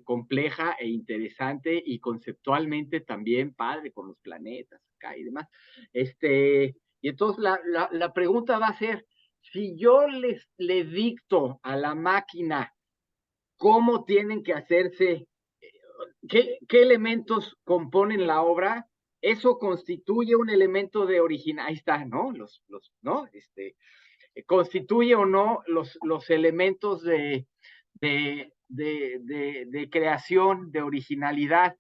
compleja e interesante y conceptualmente también padre con los planetas acá y demás. Y entonces la pregunta va a ser, si yo le dicto a la máquina cómo tienen que hacerse, qué elementos componen la obra, eso constituye un elemento de original, ahí está, ¿no? ¿No? Constituye o no los elementos de creación, de originalidad,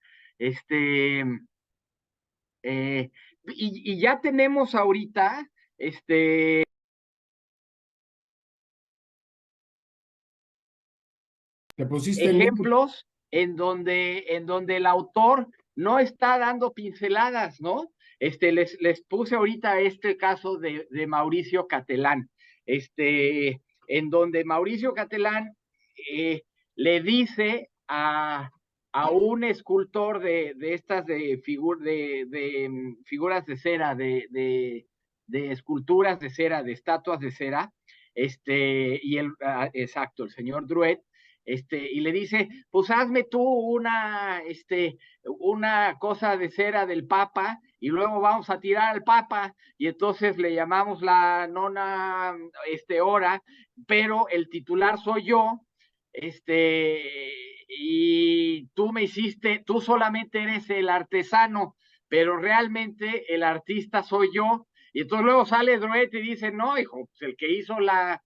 y ya tenemos ahorita, ¿Te pusiste en mute? ejemplos en donde el autor no está dando pinceladas, ¿no? Les puse ahorita este caso de Mauricio Catelán, en donde Mauricio Catelán le dice a un escultor de estas de figuras de cera, de esculturas de cera, de estatuas de cera, exacto, el señor Druet, y le dice, pues hazme tú una cosa de cera del Papa y luego vamos a tirar al Papa y entonces le llamamos la nona hora, pero el titular soy yo, y tú solamente eres el artesano, pero realmente el artista soy yo. Y entonces luego sale Druet y dice, no, hijo, pues el que hizo la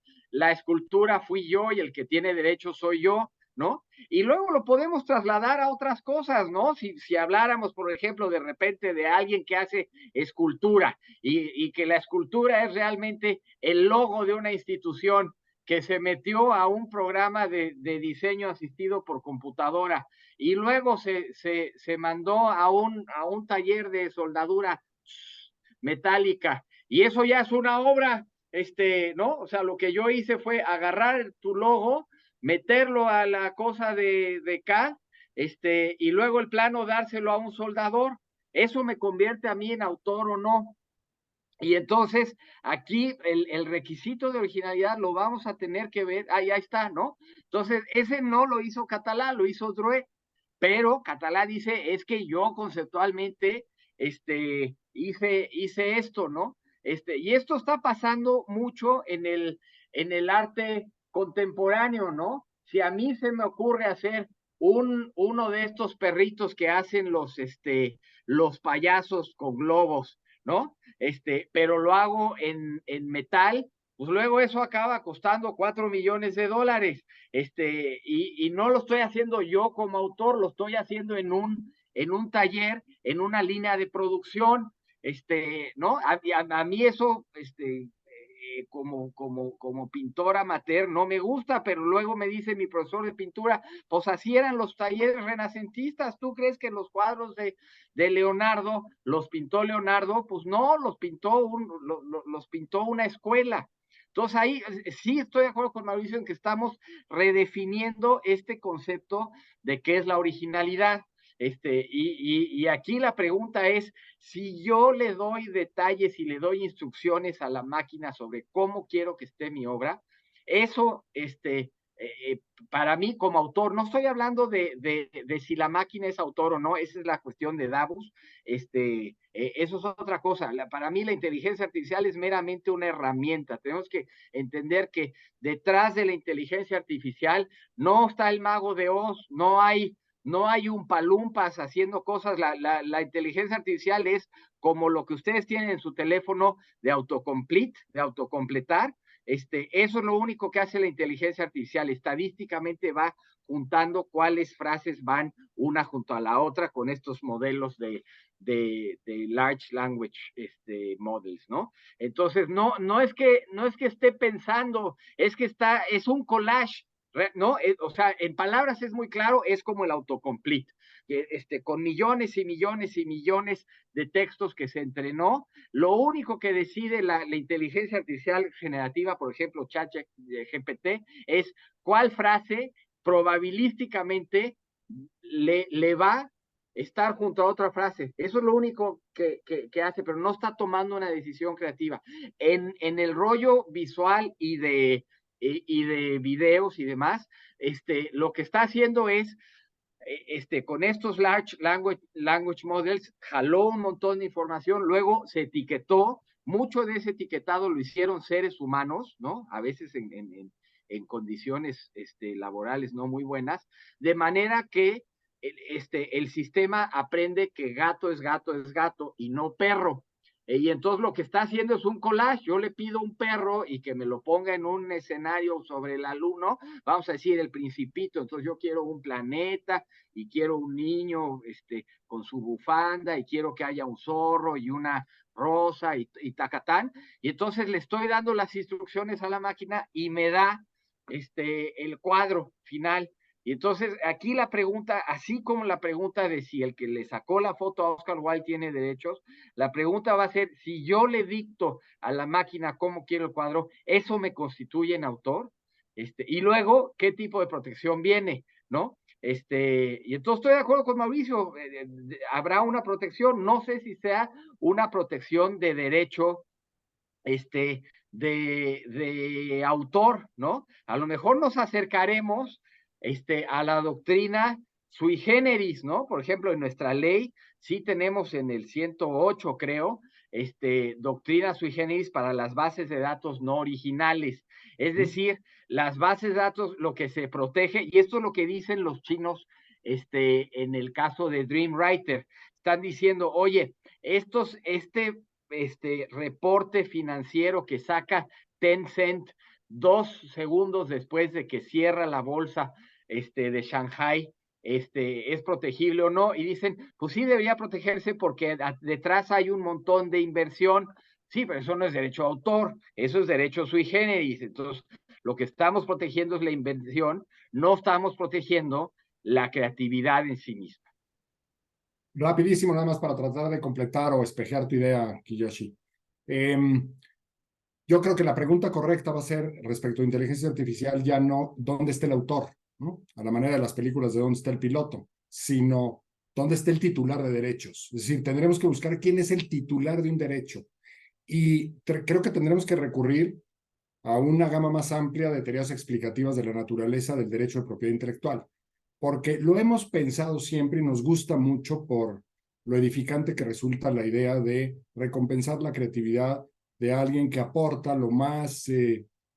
escultura fui yo y el que tiene derecho soy yo, ¿no? Y luego lo podemos trasladar a otras cosas, ¿no? Si habláramos, por ejemplo, de repente de alguien que hace escultura y que la escultura es realmente el logo de una institución que se metió a un programa de diseño asistido por computadora y luego se mandó a un taller de soldadura metálica y eso ya es una obra, ¿no? O sea, lo que yo hice fue agarrar tu logo, meterlo a la cosa de CAD y luego el plano dárselo a un soldador. ¿Eso me convierte a mí en autor o no? Y entonces aquí el requisito de originalidad lo vamos a tener que ver, ahí está, ¿no? Entonces ese no lo hizo Catalá, lo hizo Drouet, pero Catalá dice, es que yo conceptualmente hice esto, ¿no? Y esto está pasando mucho en el arte contemporáneo, ¿no? Si a mí se me ocurre hacer uno de estos perritos que hacen los payasos con globos, ¿no? Pero lo hago en metal, pues luego eso acaba costando $4 millones. Y no lo estoy haciendo yo como autor, lo estoy haciendo en un taller, en una línea de producción, ¿no? A mí eso, como pintor amateur no me gusta, pero luego me dice mi profesor de pintura, pues así eran los talleres renacentistas. ¿Tú crees que los cuadros de Leonardo los pintó Leonardo? Pues no, los pintó una escuela. Entonces ahí sí estoy de acuerdo con Mauricio en que estamos redefiniendo este concepto de qué es la originalidad. Y aquí la pregunta es, si yo le doy detalles y le doy instrucciones a la máquina sobre cómo quiero que esté mi obra, eso, para mí como autor, no estoy hablando de si la máquina es autor o no, esa es la cuestión de Davos, eso es otra cosa. Para mí la inteligencia artificial es meramente una herramienta. Tenemos que entender que detrás de la inteligencia artificial no está el mago de Oz, no hay un palumpas haciendo cosas. La inteligencia artificial es como lo que ustedes tienen en su teléfono de autocomplete, de autocompletar. Eso es lo único que hace la inteligencia artificial. Estadísticamente va juntando cuáles frases van una junto a la otra con estos modelos de large language models, ¿no? Entonces, no es que esté pensando, es un collage, ¿no? O sea, en palabras es muy claro, es como el autocomplete, con millones y millones y millones de textos que se entrenó. Lo único que decide la inteligencia artificial generativa, por ejemplo, ChatGPT, es cuál frase probabilísticamente le va a estar junto a otra frase. Eso es lo único que hace, pero no está tomando una decisión creativa. En el rollo visual y de videos y demás, lo que está haciendo es, con estos large language models, jaló un montón de información, luego se etiquetó, mucho de ese etiquetado lo hicieron seres humanos, ¿no? A veces en condiciones laborales no muy buenas, de manera que el sistema aprende que gato es gato y no perro. Y entonces lo que está haciendo es un collage. Yo le pido un perro y que me lo ponga en un escenario sobre el alumno, vamos a decir el Principito. Entonces yo quiero un planeta y quiero un niño con su bufanda y quiero que haya un zorro y una rosa y tacatán. Y entonces le estoy dando las instrucciones a la máquina y me da el cuadro final. Y entonces aquí la pregunta, así como la pregunta de si el que le sacó la foto a Oscar Wilde tiene derechos, la pregunta va a ser, si yo le dicto a la máquina cómo quiero el cuadro, ¿eso me constituye en autor? Y luego, ¿qué tipo de protección viene? ¿No? Y entonces estoy de acuerdo con Mauricio, habrá una protección, no sé si sea una protección de derecho, de autor, ¿no? A lo mejor nos acercaremos a la doctrina sui generis, ¿no? Por ejemplo, en nuestra ley sí tenemos en el 108, creo, doctrina sui generis para las bases de datos no originales. Es decir, las bases de datos, lo que se protege, y esto es lo que dicen los chinos en el caso de Dreamwriter. Están diciendo, oye, reporte financiero que saca Tencent 2 segundos después de que cierra la bolsa de Shanghai, es protegible o no, y dicen, pues sí debería protegerse porque detrás hay un montón de inversión. Sí, pero eso no es derecho a autor, eso es derecho sui generis. Entonces, lo que estamos protegiendo es la inversión, no estamos protegiendo la creatividad en sí misma. Rapidísimo, nada más para tratar de completar o espejear tu idea, Kiyoshi. Yo creo que la pregunta correcta va a ser respecto a inteligencia artificial, ya no dónde está el autor, ¿no? A la manera de las películas de dónde está el piloto. sino dónde está el titular de derechos. Es decir, tendremos que buscar quién es el titular de un derecho. Y creo que tendremos que recurrir a una gama más amplia de teorías explicativas de la naturaleza del derecho de propiedad intelectual, porque lo hemos pensado siempre y nos gusta mucho por lo edificante que resulta la idea de recompensar la creatividad de alguien que aporta lo más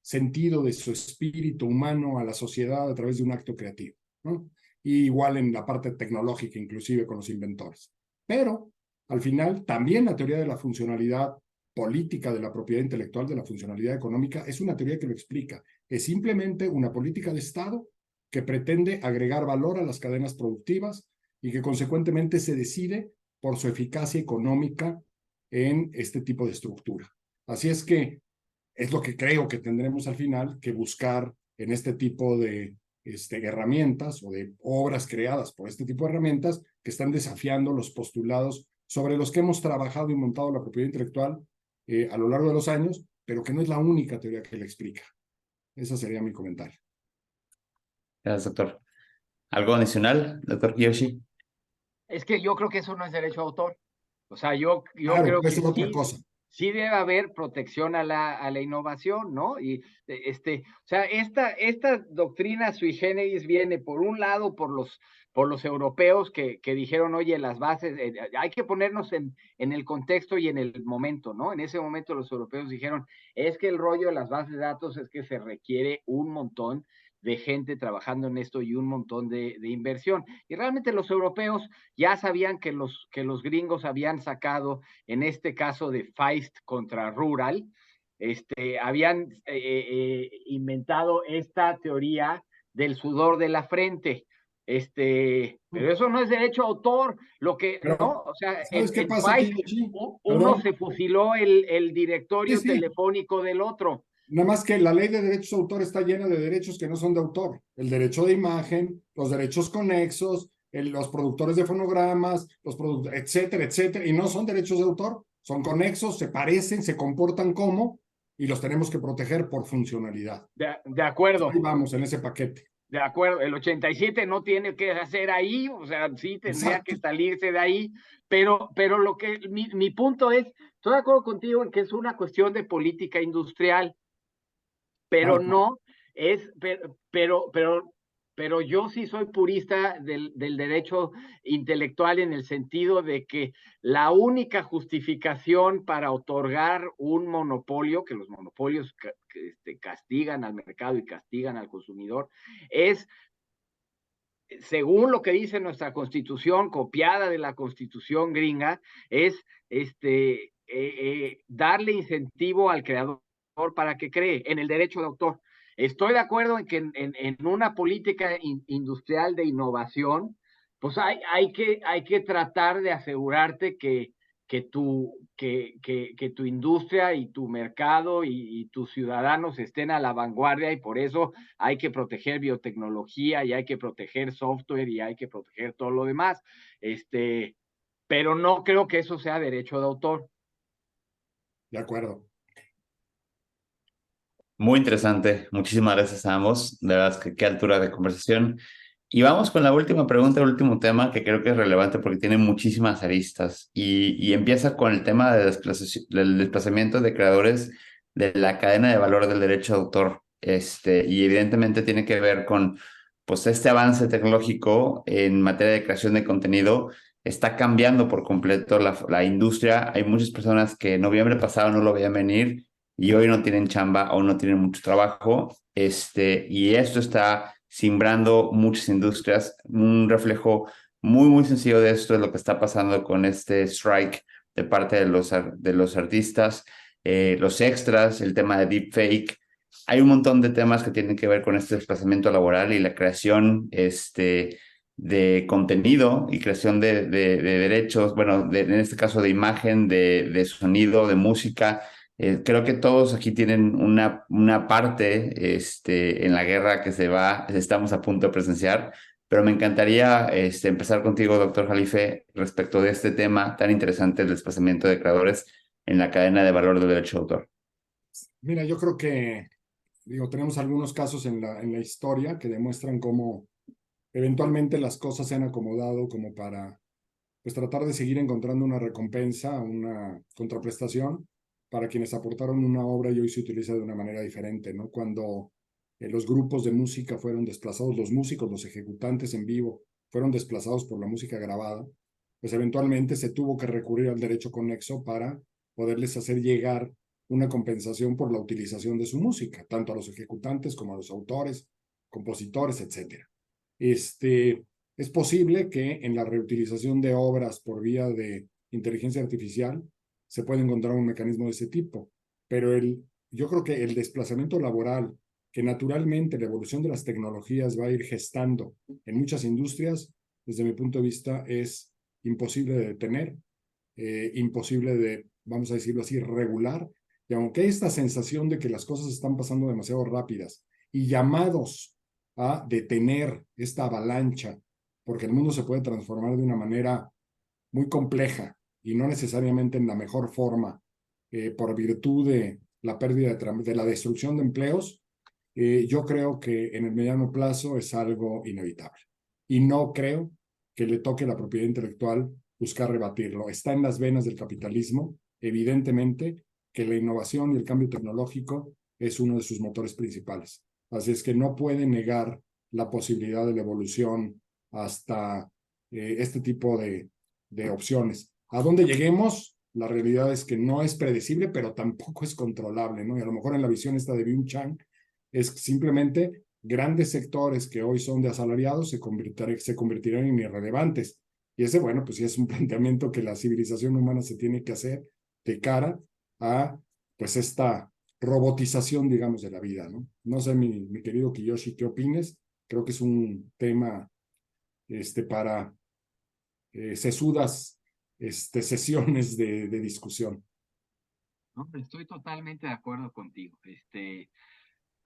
sentido de su espíritu humano a la sociedad a través de un acto creativo, ¿no? Y igual en la parte tecnológica, inclusive con los inventores. Pero, al final, también la teoría de la funcionalidad política de la propiedad intelectual, de la funcionalidad económica, es una teoría que lo explica. Es simplemente una política de Estado que pretende agregar valor a las cadenas productivas y que consecuentemente se decide por su eficacia económica en este tipo de estructura. Así es que es lo que creo que tendremos al final que buscar en este tipo de herramientas o de obras creadas por este tipo de herramientas que están desafiando los postulados sobre los que hemos trabajado y montado la propiedad intelectual a lo largo de los años, pero que no es la única teoría que la explica. Ese sería mi comentario. Gracias, doctor. ¿Algo adicional, doctor Kiyoshi? Es que yo creo que eso no es derecho de autor. O sea, yo Claro, creo puede que ser otra cosa. sí debe haber protección a la innovación, ¿no? Y o sea, esta doctrina sui generis viene por un lado por los europeos que dijeron, oye, las bases, hay que ponernos en el contexto y en el momento, ¿no? En ese momento los europeos dijeron, es que el rollo de las bases de datos es que se requiere un montón de gente trabajando en esto y un montón de inversión. Y realmente los europeos ya sabían que los gringos habían sacado, en este caso de Feist contra Rural, habían inventado esta teoría del sudor de la frente. Pero eso no es derecho a autor, lo que, Pero, ¿no? O sea, ¿sabes qué en pasa aquí, Feist Yoshi? uno Perdón. se fusiló el Sí, directorio sí. telefónico del otro. Nada más que la ley de derechos de autor está llena de derechos que no son de autor. El derecho de imagen, los derechos conexos, los productores de fonogramas, etcétera, etcétera. Y no son derechos de autor, son conexos, se parecen, se comportan como, y los tenemos que proteger por funcionalidad. De acuerdo. Ahí vamos en ese paquete. De acuerdo, el 87 no tiene que hacer ahí, o sea, sí tendría Exacto. que salirse de ahí, pero lo que mi punto es, estoy de acuerdo contigo en que es una cuestión de política industrial, pero Claro. no es, pero yo sí soy purista del derecho intelectual en el sentido de que la única justificación para otorgar un monopolio, que los monopolios castigan al mercado y castigan al consumidor, es, según lo que dice nuestra constitución, copiada de la constitución gringa, es darle incentivo al creador para que cree en el derecho de autor. Estoy de acuerdo en que en una política industrial de innovación, pues hay que tratar de asegurarte que tu industria y tu mercado y tus ciudadanos estén a la vanguardia, y por eso hay que proteger biotecnología y hay que proteger software y hay que proteger todo lo demás. Pero no creo que eso sea derecho de autor. De acuerdo. Muy interesante. Muchísimas gracias a ambos. De verdad, que qué altura de conversación. Y vamos con la última pregunta, el último tema que creo que es relevante porque tiene muchísimas aristas y empieza con el tema del desplazamiento de creadores de la cadena de valor del derecho de autor. Y evidentemente tiene que ver con pues, este avance tecnológico en materia de creación de contenido. Está cambiando por completo la industria. Hay muchas personas que en noviembre pasado no lo veían venir y hoy no tienen chamba o no tienen mucho trabajo. Y esto está simbrando muchas industrias. Un reflejo muy, muy sencillo de esto es lo que está pasando con este strike de parte de los artistas, los extras, el tema de deepfake. Hay un montón de temas que tienen que ver con este desplazamiento laboral y la creación de contenido y creación de derechos, bueno, en este caso de imagen, de sonido, de música. Creo que todos aquí tienen una parte en la guerra que estamos a punto de presenciar, pero me encantaría empezar contigo, doctor Jalife, respecto de este tema tan interesante, el desplazamiento de creadores en la cadena de valor del derecho de autor. Mira, yo creo que tenemos algunos casos en la historia que demuestran cómo eventualmente las cosas se han acomodado como para pues tratar de seguir encontrando una recompensa, una contraprestación para quienes aportaron una obra y hoy se utiliza de una manera diferente, ¿no? Cuando los grupos de música fueron desplazados, los músicos, los ejecutantes en vivo fueron desplazados por la música grabada, pues eventualmente se tuvo que recurrir al derecho conexo para poderles hacer llegar una compensación por la utilización de su música, tanto a los ejecutantes como a los autores, compositores, etcétera. Es posible que en la reutilización de obras por vía de inteligencia artificial se pueda encontrar un mecanismo de ese tipo, pero yo creo que el desplazamiento laboral que naturalmente la evolución de las tecnologías va a ir gestando en muchas industrias, desde mi punto de vista, es imposible de detener, imposible de, vamos a decirlo así, regular. Y aunque hay esta sensación de que las cosas están pasando demasiado rápidas y llamados a detener esta avalancha, porque el mundo se puede transformar de una manera muy compleja y no necesariamente en la mejor forma, por virtud de la pérdida de la destrucción de empleos, yo creo que en el mediano plazo es algo inevitable. Y no creo que le toque a la propiedad intelectual buscar rebatirlo. Está en las venas del capitalismo, evidentemente, que la innovación y el cambio tecnológico es uno de sus motores principales. Así es que no puede negar la posibilidad de la evolución hasta este tipo de opciones. ¿A dónde lleguemos? La realidad es que no es predecible, pero tampoco es controlable, ¿no? Y a lo mejor en la visión esta de Byung-Chang es simplemente grandes sectores que hoy son de asalariados se convertirán en irrelevantes. Y ese, bueno, pues sí es un planteamiento que la civilización humana se tiene que hacer de cara a, pues, esta robotización, digamos, de la vida, ¿no? No sé, mi querido Kiyoshi, ¿qué opines? Creo que es un tema para sesudas sesiones de discusión. No, estoy totalmente de acuerdo contigo.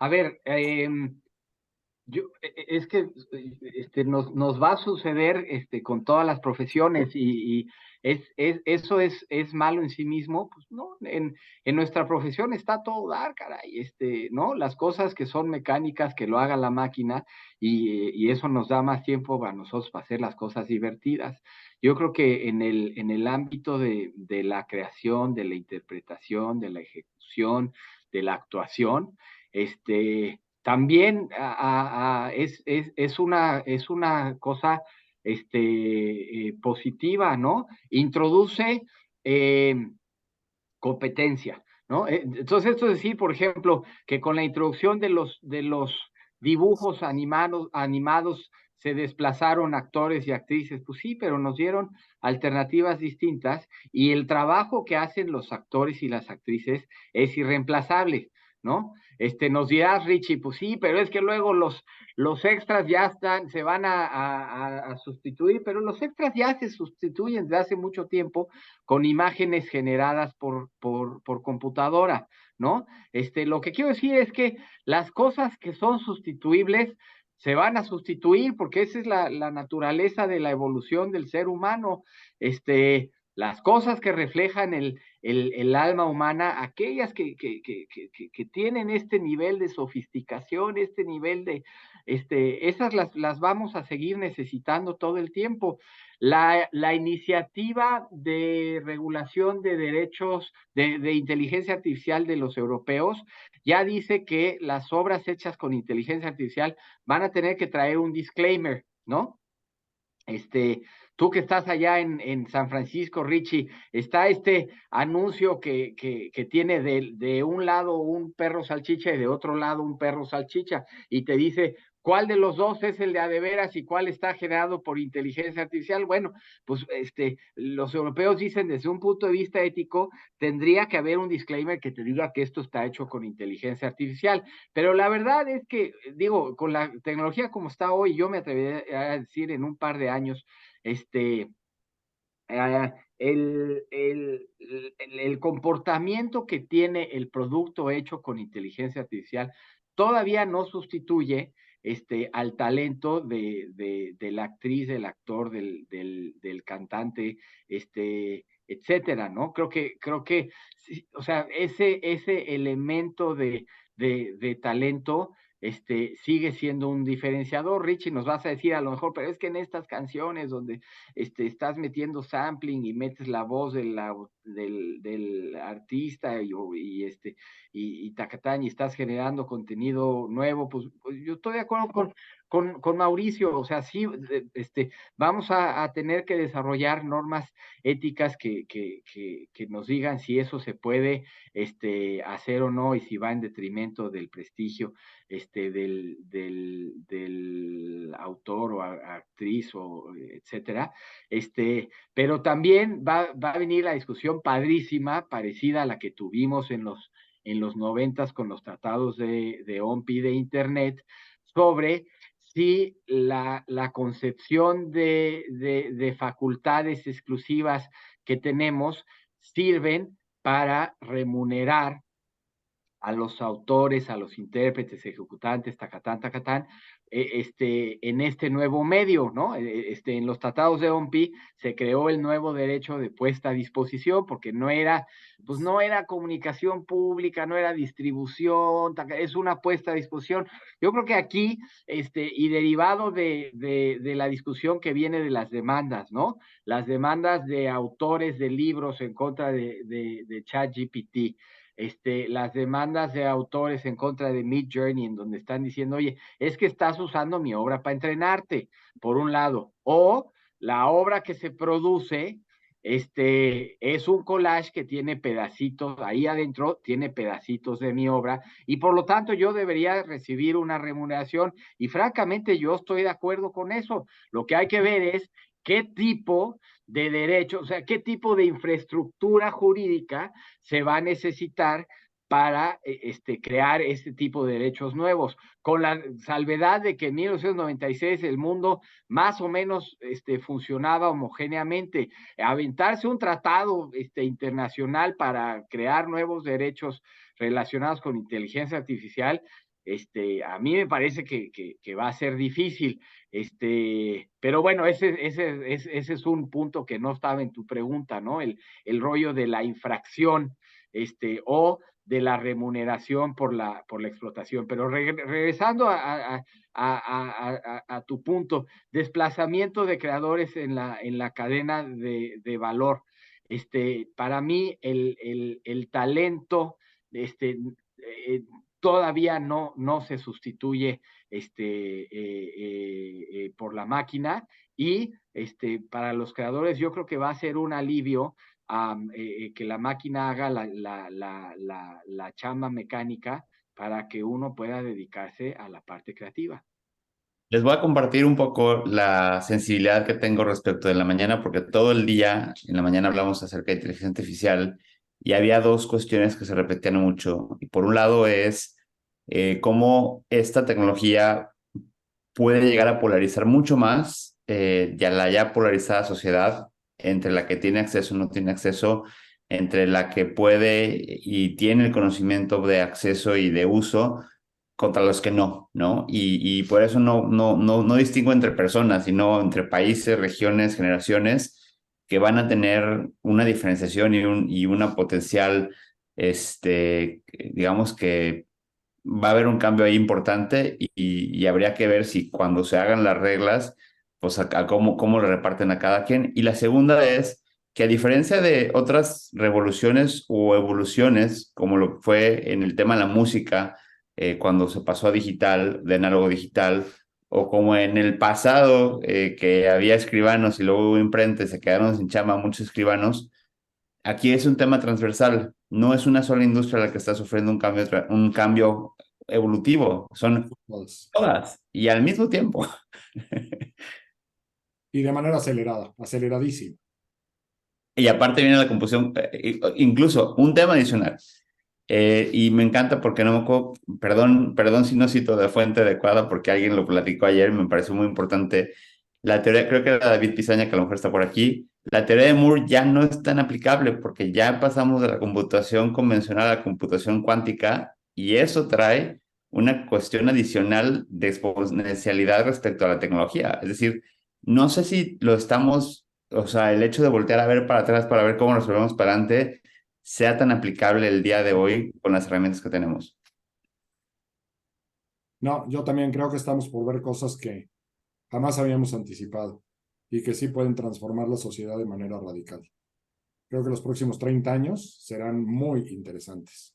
A ver, es que nos va a suceder con todas las profesiones y eso es malo en sí mismo, pues no, en nuestra profesión está todo dar, caray, ¿no? Las cosas que son mecánicas, que lo haga la máquina y eso nos da más tiempo a nosotros para hacer las cosas divertidas. Yo creo que en el ámbito de la creación, de la interpretación, de la ejecución, de la actuación, también es una cosa positiva, ¿no? Introduce eh, competencia, ¿no? Entonces, esto es decir, por ejemplo, que con la introducción de los dibujos animados se desplazaron actores y actrices, pues sí, pero nos dieron alternativas distintas y el trabajo que hacen los actores y las actrices es irreemplazable, ¿no? Nos dirás, Richie, pues sí, pero es que luego los extras ya están, se van a sustituir, pero los extras ya se sustituyen desde hace mucho tiempo con imágenes generadas por computadora, ¿no? Lo que quiero decir es que las cosas que son sustituibles se van a sustituir porque esa es la naturaleza de la evolución del ser humano. Las cosas que reflejan el alma humana, aquellas que tienen este nivel de sofisticación, este nivel de, esas las vamos a seguir necesitando todo el tiempo. La iniciativa de regulación de derechos de inteligencia artificial de los europeos ya dice que las obras hechas con inteligencia artificial van a tener que traer un disclaimer, ¿no? Tú que estás allá en San Francisco, Richie, está este anuncio que tiene de un lado un perro salchicha y de otro lado un perro salchicha, y te dice cuál de los dos es el de a de veras y cuál está generado por inteligencia artificial. Bueno, pues los europeos dicen desde un punto de vista ético, tendría que haber un disclaimer que te diga que esto está hecho con inteligencia artificial. Pero la verdad es que, digo, con la tecnología como está hoy, yo me atrevería a decir en un par de años, el comportamiento que tiene el producto hecho con inteligencia artificial todavía no sustituye al talento de la actriz, del actor, del cantante, etcétera, ¿no? Creo que, o sea, ese elemento de talento sigue siendo un diferenciador. Richie, nos vas a decir a lo mejor, pero es que en estas canciones donde estás metiendo sampling y metes la voz del artista y tacatán, y estás generando contenido nuevo, pues yo estoy de acuerdo con Mauricio. O sea, sí, vamos a tener que desarrollar normas éticas que nos digan si eso se puede hacer o no, y si va en detrimento del prestigio del autor o actriz o etcétera. Pero también va a venir la discusión padrísima, parecida a la que tuvimos en los 90 con los tratados de OMPI de Internet, sobre si la concepción de facultades exclusivas que tenemos sirven para remunerar a los autores, a los intérpretes, ejecutantes, tacatán, en este nuevo medio, ¿no? En los tratados de OMPI se creó el nuevo derecho de puesta a disposición, porque no era comunicación pública, no era distribución, es una puesta a disposición. Yo creo que aquí, y derivado de la discusión que viene de las demandas, ¿no? Las demandas de autores de libros en contra de ChatGPT, las demandas de autores en contra de Midjourney, en donde están diciendo, oye, es que estás usando mi obra para entrenarte, por un lado, o la obra que se produce, es un collage que tiene pedacitos, ahí adentro tiene pedacitos de mi obra, y por lo tanto yo debería recibir una remuneración, y francamente yo estoy de acuerdo con eso. Lo que hay que ver es qué tipo de derechos, o sea, qué tipo de infraestructura jurídica se va a necesitar para crear este tipo de derechos nuevos, con la salvedad de que en 1996 el mundo más o menos funcionaba homogéneamente. Aventarse un tratado internacional para crear nuevos derechos relacionados con inteligencia artificial, a mí me parece que va a ser difícil. Pero bueno, ese es un punto que no estaba en tu pregunta, ¿no? El rollo de la infracción, o de la remuneración por la explotación. Pero regresando a tu punto, desplazamiento de creadores en la cadena de valor. Para mí el talento, todavía no se sustituye por la máquina, y para los creadores yo creo que va a ser un alivio que la máquina haga la chamba mecánica, para que uno pueda dedicarse a la parte creativa. Les voy a compartir un poco la sensibilidad que tengo respecto de la mañana, porque todo el día en la mañana hablamos acerca de inteligencia artificial y había dos cuestiones que se repetían mucho. Y por un lado es cómo esta tecnología puede llegar a polarizar mucho más ya la ya polarizada sociedad entre la que tiene acceso y no tiene acceso, entre la que puede y tiene el conocimiento de acceso y de uso contra los que no. Y por eso no distingo entre personas, sino entre países, regiones, generaciones que van a tener una diferenciación y una potencial, digamos que va a haber un cambio ahí importante y habría que ver si cuando se hagan las reglas, pues a cómo lo reparten a cada quien. Y la segunda es que a diferencia de otras revoluciones o evoluciones, como lo fue en el tema de la música, cuando se pasó a digital, de análogo a digital, o como en el pasado, que había escribanos y luego hubo imprenta, se quedaron sin chamba muchos escribanos. Aquí es un tema transversal, no es una sola industria la que está sufriendo un cambio evolutivo, son todas y al mismo tiempo. Y de manera acelerada, aceleradísima. Y aparte viene la composición, incluso un tema adicional. Y me encanta porque no me acuerdo, perdón si no cito de fuente adecuada porque alguien lo platicó ayer, me pareció muy importante. La teoría, creo que era David Pizaña, que a lo mejor está por aquí, la teoría de Moore ya no es tan aplicable porque ya pasamos de la computación convencional a la computación cuántica y eso trae una cuestión adicional de exponencialidad respecto a la tecnología. Es decir, no sé si lo estamos, o sea, el hecho de voltear a ver para atrás para ver cómo nos volvemos para adelante sea tan aplicable el día de hoy con las herramientas que tenemos. No, yo también creo que estamos por ver cosas que jamás habíamos anticipado y que sí pueden transformar la sociedad de manera radical. Creo que los próximos 30 años serán muy interesantes.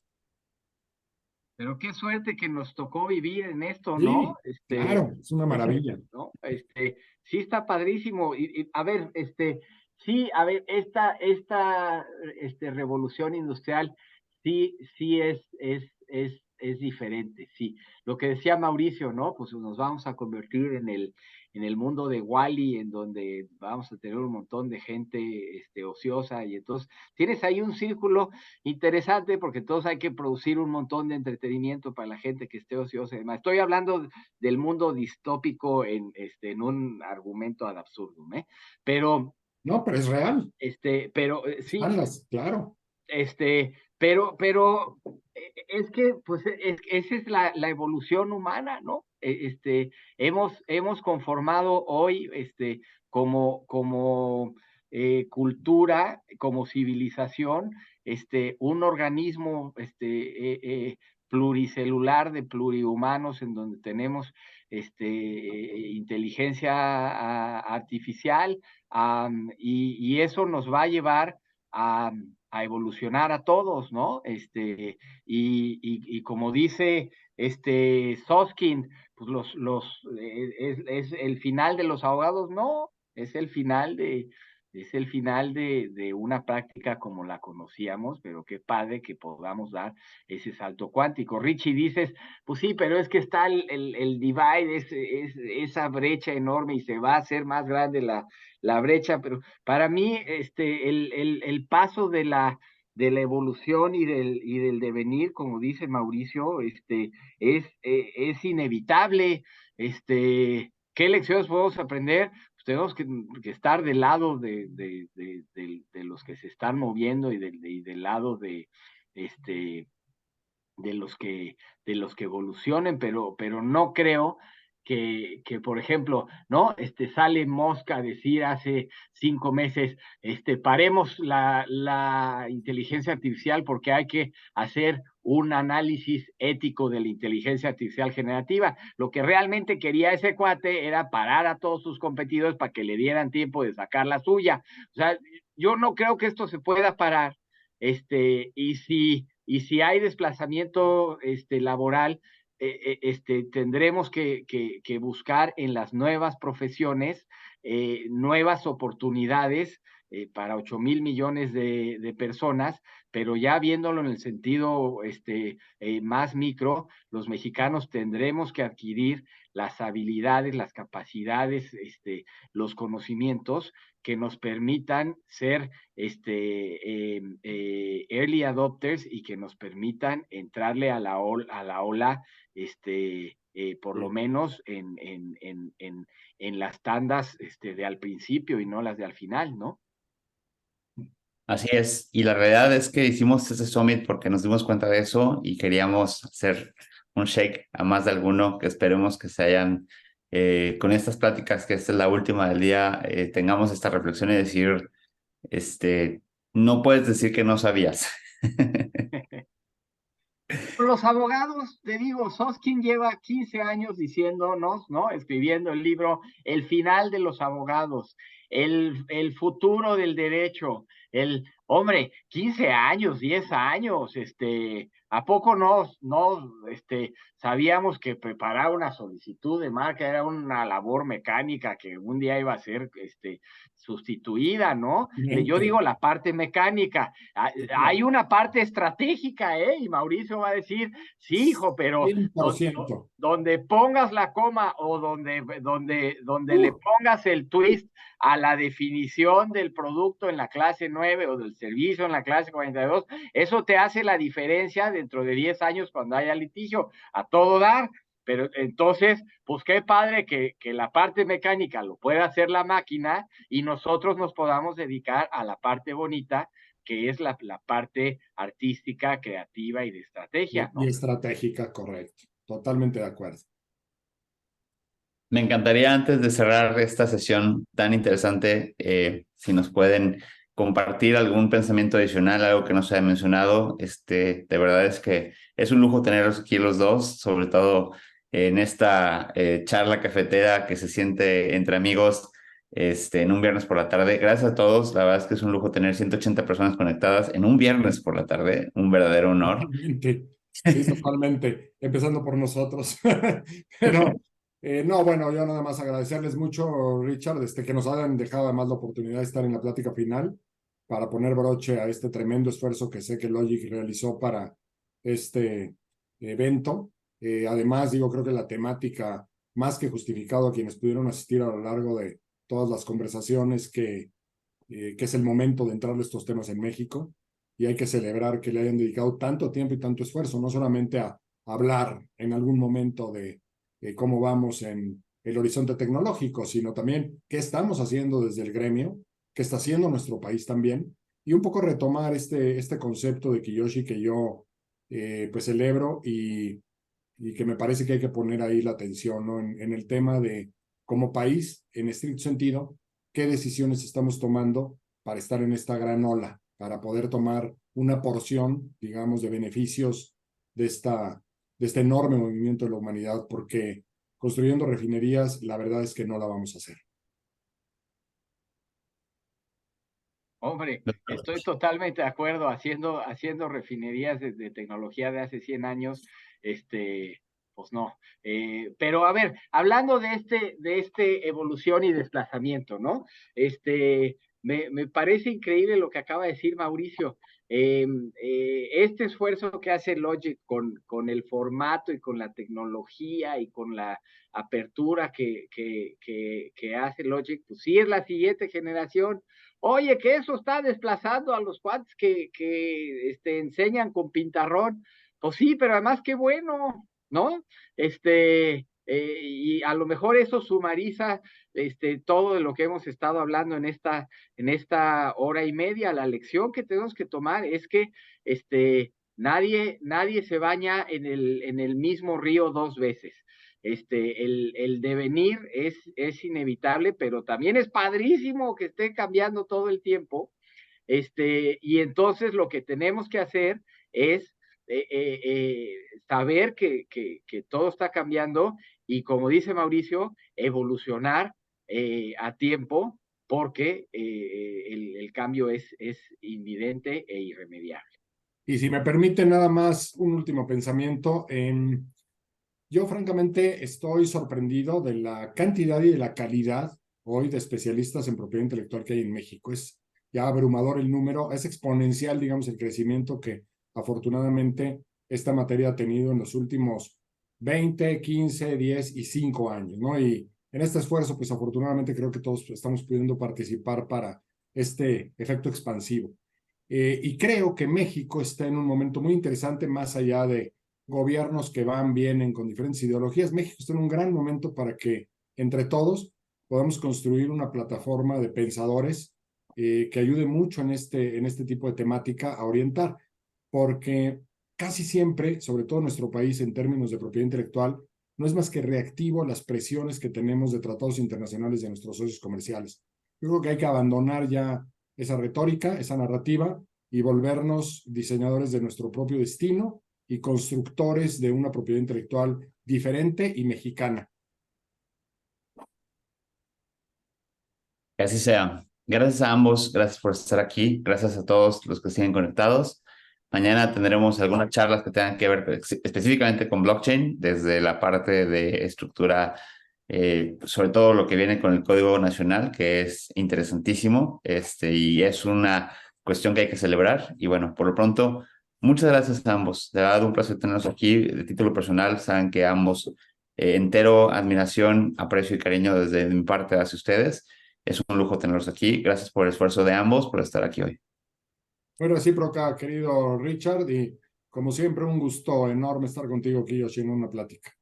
Pero qué suerte que nos tocó vivir en esto, ¿no? Sí, claro, es una maravilla. ¿No? Sí está padrísimo. A ver, sí, a ver, esta revolución industrial sí es diferente, sí. Lo que decía Mauricio, ¿no? Pues nos vamos a convertir en el mundo de Wall-E, en donde vamos a tener un montón de gente ociosa, y entonces tienes ahí un círculo interesante, porque todos hay que producir un montón de entretenimiento para la gente que esté ociosa y demás. Estoy hablando del mundo distópico en un argumento ad absurdum, ¿eh? Pero, No, pero es real. sí, Claro. es que, pues, esa es la evolución humana, ¿no? Hemos conformado hoy, como cultura, como civilización, un organismo, pluricelular de plurihumanos, en donde tenemos, inteligencia artificial, y eso nos va a llevar a evolucionar a todos, ¿no? Y como dice Soskin, pues es el final de los ahogados. No, es el final de una práctica como la conocíamos, pero qué padre que podamos dar ese salto cuántico. Richie, dices, pues sí, pero es que está el divide, esa brecha enorme, y se va a hacer más grande la brecha, pero para mí, el paso de la evolución y del devenir, como dice Mauricio, es inevitable. ¿Qué lecciones podemos aprender? Pues tenemos que estar del lado de los que se están moviendo, y del lado este, de los que, de los que evolucionen, pero no creo por ejemplo, ¿no? Sale Mosca a decir hace 5 meses, paremos la inteligencia artificial, porque hay que hacer un análisis ético de la inteligencia artificial generativa. Lo que realmente quería ese cuate era parar a todos sus competidores para que le dieran tiempo de sacar la suya. O sea, yo no creo que esto se pueda parar, y si hay desplazamiento laboral, tendremos que buscar en las nuevas profesiones nuevas oportunidades para 8,000 millones de personas, pero ya viéndolo en el sentido más micro, los mexicanos tendremos que adquirir las habilidades, las capacidades, los conocimientos que nos permitan ser early adopters, y que nos permitan entrarle a la ola, por lo menos en las tandas de al principio, y no las de al final, ¿no? Así es, y la realidad es que hicimos este summit porque nos dimos cuenta de eso y queríamos hacer un shake a más de alguno, que esperemos que se hayan, con estas pláticas, que esta es la última del día, tengamos esta reflexión y decir, no puedes decir que no sabías. Los abogados, te digo, Soskin lleva 15 años diciéndonos, ¿no? Escribiendo el libro El final de los abogados, el futuro del derecho, hombre, 15 años, 10 años, ¿a poco no sabíamos que preparar una solicitud de marca era una labor mecánica que un día iba a ser sustituida, ¿no? Yo digo la parte mecánica. Hay una parte estratégica, ¿eh? Y Mauricio va a decir, sí, hijo, pero 100%. donde pongas la coma, o donde le pongas el twist a la definición del producto en la clase 9, o del servicio en la clase 42, eso te hace la diferencia dentro de 10 años, cuando haya litigio, a todo dar. Pero entonces, pues qué padre que la parte mecánica lo pueda hacer la máquina, y nosotros nos podamos dedicar a la parte bonita, que es la parte artística, creativa y de estrategia, Y ¿no? estratégica, correcto. Totalmente de acuerdo. Me encantaría, antes de cerrar esta sesión tan interesante, si nos pueden compartir algún pensamiento adicional, algo que no se haya mencionado. De verdad es que es un lujo tenerlos aquí los dos, sobre todo en esta charla cafetera que se siente entre amigos en un viernes por la tarde. Gracias a todos. La verdad es que es un lujo tener 180 personas conectadas en un viernes por la tarde. Un verdadero honor. Totalmente. Sí, totalmente. Empezando por nosotros. Pero no, bueno, yo nada más agradecerles mucho, Richard, que nos hayan dejado además la oportunidad de estar en la plática final para poner broche a este tremendo esfuerzo que sé que Logic realizó para este evento. Además, digo, creo que la temática, más que justificado a quienes pudieron asistir a lo largo de todas las conversaciones, que es el momento de entrar a estos temas en México, y hay que celebrar que le hayan dedicado tanto tiempo y tanto esfuerzo, no solamente a hablar en algún momento de cómo vamos en el horizonte tecnológico, sino también qué estamos haciendo desde el gremio, qué está haciendo nuestro país también, y un poco retomar este concepto de Kiyoshi que yo pues celebro y que me parece que hay que poner ahí la atención, ¿no? En el tema de, como país, en estricto sentido, qué decisiones estamos tomando para estar en esta gran ola, para poder tomar una porción, digamos, de beneficios de este enorme movimiento de la humanidad, porque construyendo refinerías, la verdad es que no la vamos a hacer. Hombre, estoy totalmente de acuerdo, haciendo refinerías de tecnología de hace 100 años, pues no. Pero a ver, hablando de este evolución y desplazamiento, ¿no? Me parece increíble lo que acaba de decir Mauricio. Este esfuerzo que hace Logic con el formato y con la tecnología y con la apertura que hace Logic, pues sí es la siguiente generación. Oye, que eso está desplazando a los cuates que enseñan con pintarrón. Pues sí, pero además qué bueno, ¿no? Y a lo mejor eso sumariza todo de lo que hemos estado hablando en esta hora y media. La lección que tenemos que tomar es que nadie se baña en el mismo río dos veces. El devenir es inevitable, pero también es padrísimo que esté cambiando todo el tiempo. Y entonces lo que tenemos que hacer es saber que todo está cambiando y, como dice Mauricio, evolucionar a tiempo porque el cambio es invidente e irremediable. Y si me permite nada más un último pensamiento, yo francamente estoy sorprendido de la cantidad y de la calidad hoy de especialistas en propiedad intelectual que hay en México. Es ya abrumador el número, es exponencial, digamos, el crecimiento que afortunadamente esta materia ha tenido en los últimos 20, 15, 10 y 5 años, ¿no? Y en este esfuerzo, pues afortunadamente creo que todos estamos pudiendo participar para este efecto expansivo. Y creo que México está en un momento muy interesante, más allá de gobiernos que van, vienen con diferentes ideologías. México está en un gran momento para que entre todos podamos construir una plataforma de pensadores que ayude mucho en este tipo de temática a orientar, porque casi siempre, sobre todo en nuestro país en términos de propiedad intelectual, no es más que reactivo a las presiones que tenemos de tratados internacionales de nuestros socios comerciales. Yo creo que hay que abandonar ya esa retórica, esa narrativa y volvernos diseñadores de nuestro propio destino y constructores de una propiedad intelectual diferente y mexicana. Que así sea. Gracias a ambos, gracias por estar aquí, gracias a todos los que siguen conectados. Mañana tendremos algunas charlas que tengan que ver específicamente con blockchain, desde la parte de estructura, sobre todo lo que viene con el Código Nacional, que es interesantísimo, y es una cuestión que hay que celebrar. Y bueno, por lo pronto, muchas gracias a ambos. De verdad, un placer tenerlos aquí. De título personal, saben que ambos, entero admiración, aprecio y cariño desde mi parte hacia ustedes. Es un lujo tenerlos aquí. Gracias por el esfuerzo de ambos por estar aquí hoy. Bueno, recíproca, querido Richard, y como siempre, un gusto enorme estar contigo, Kiyoshi, en una plática.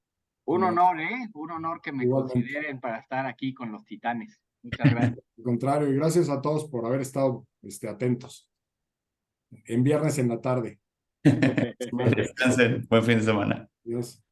Un honor, ¿eh? Un honor que me Igualmente. consideren para estar aquí con los titanes. Muchas gracias. Al contrario, y gracias a todos por haber estado atentos. En viernes en la tarde. Descansen. Buen fin de semana. Adiós.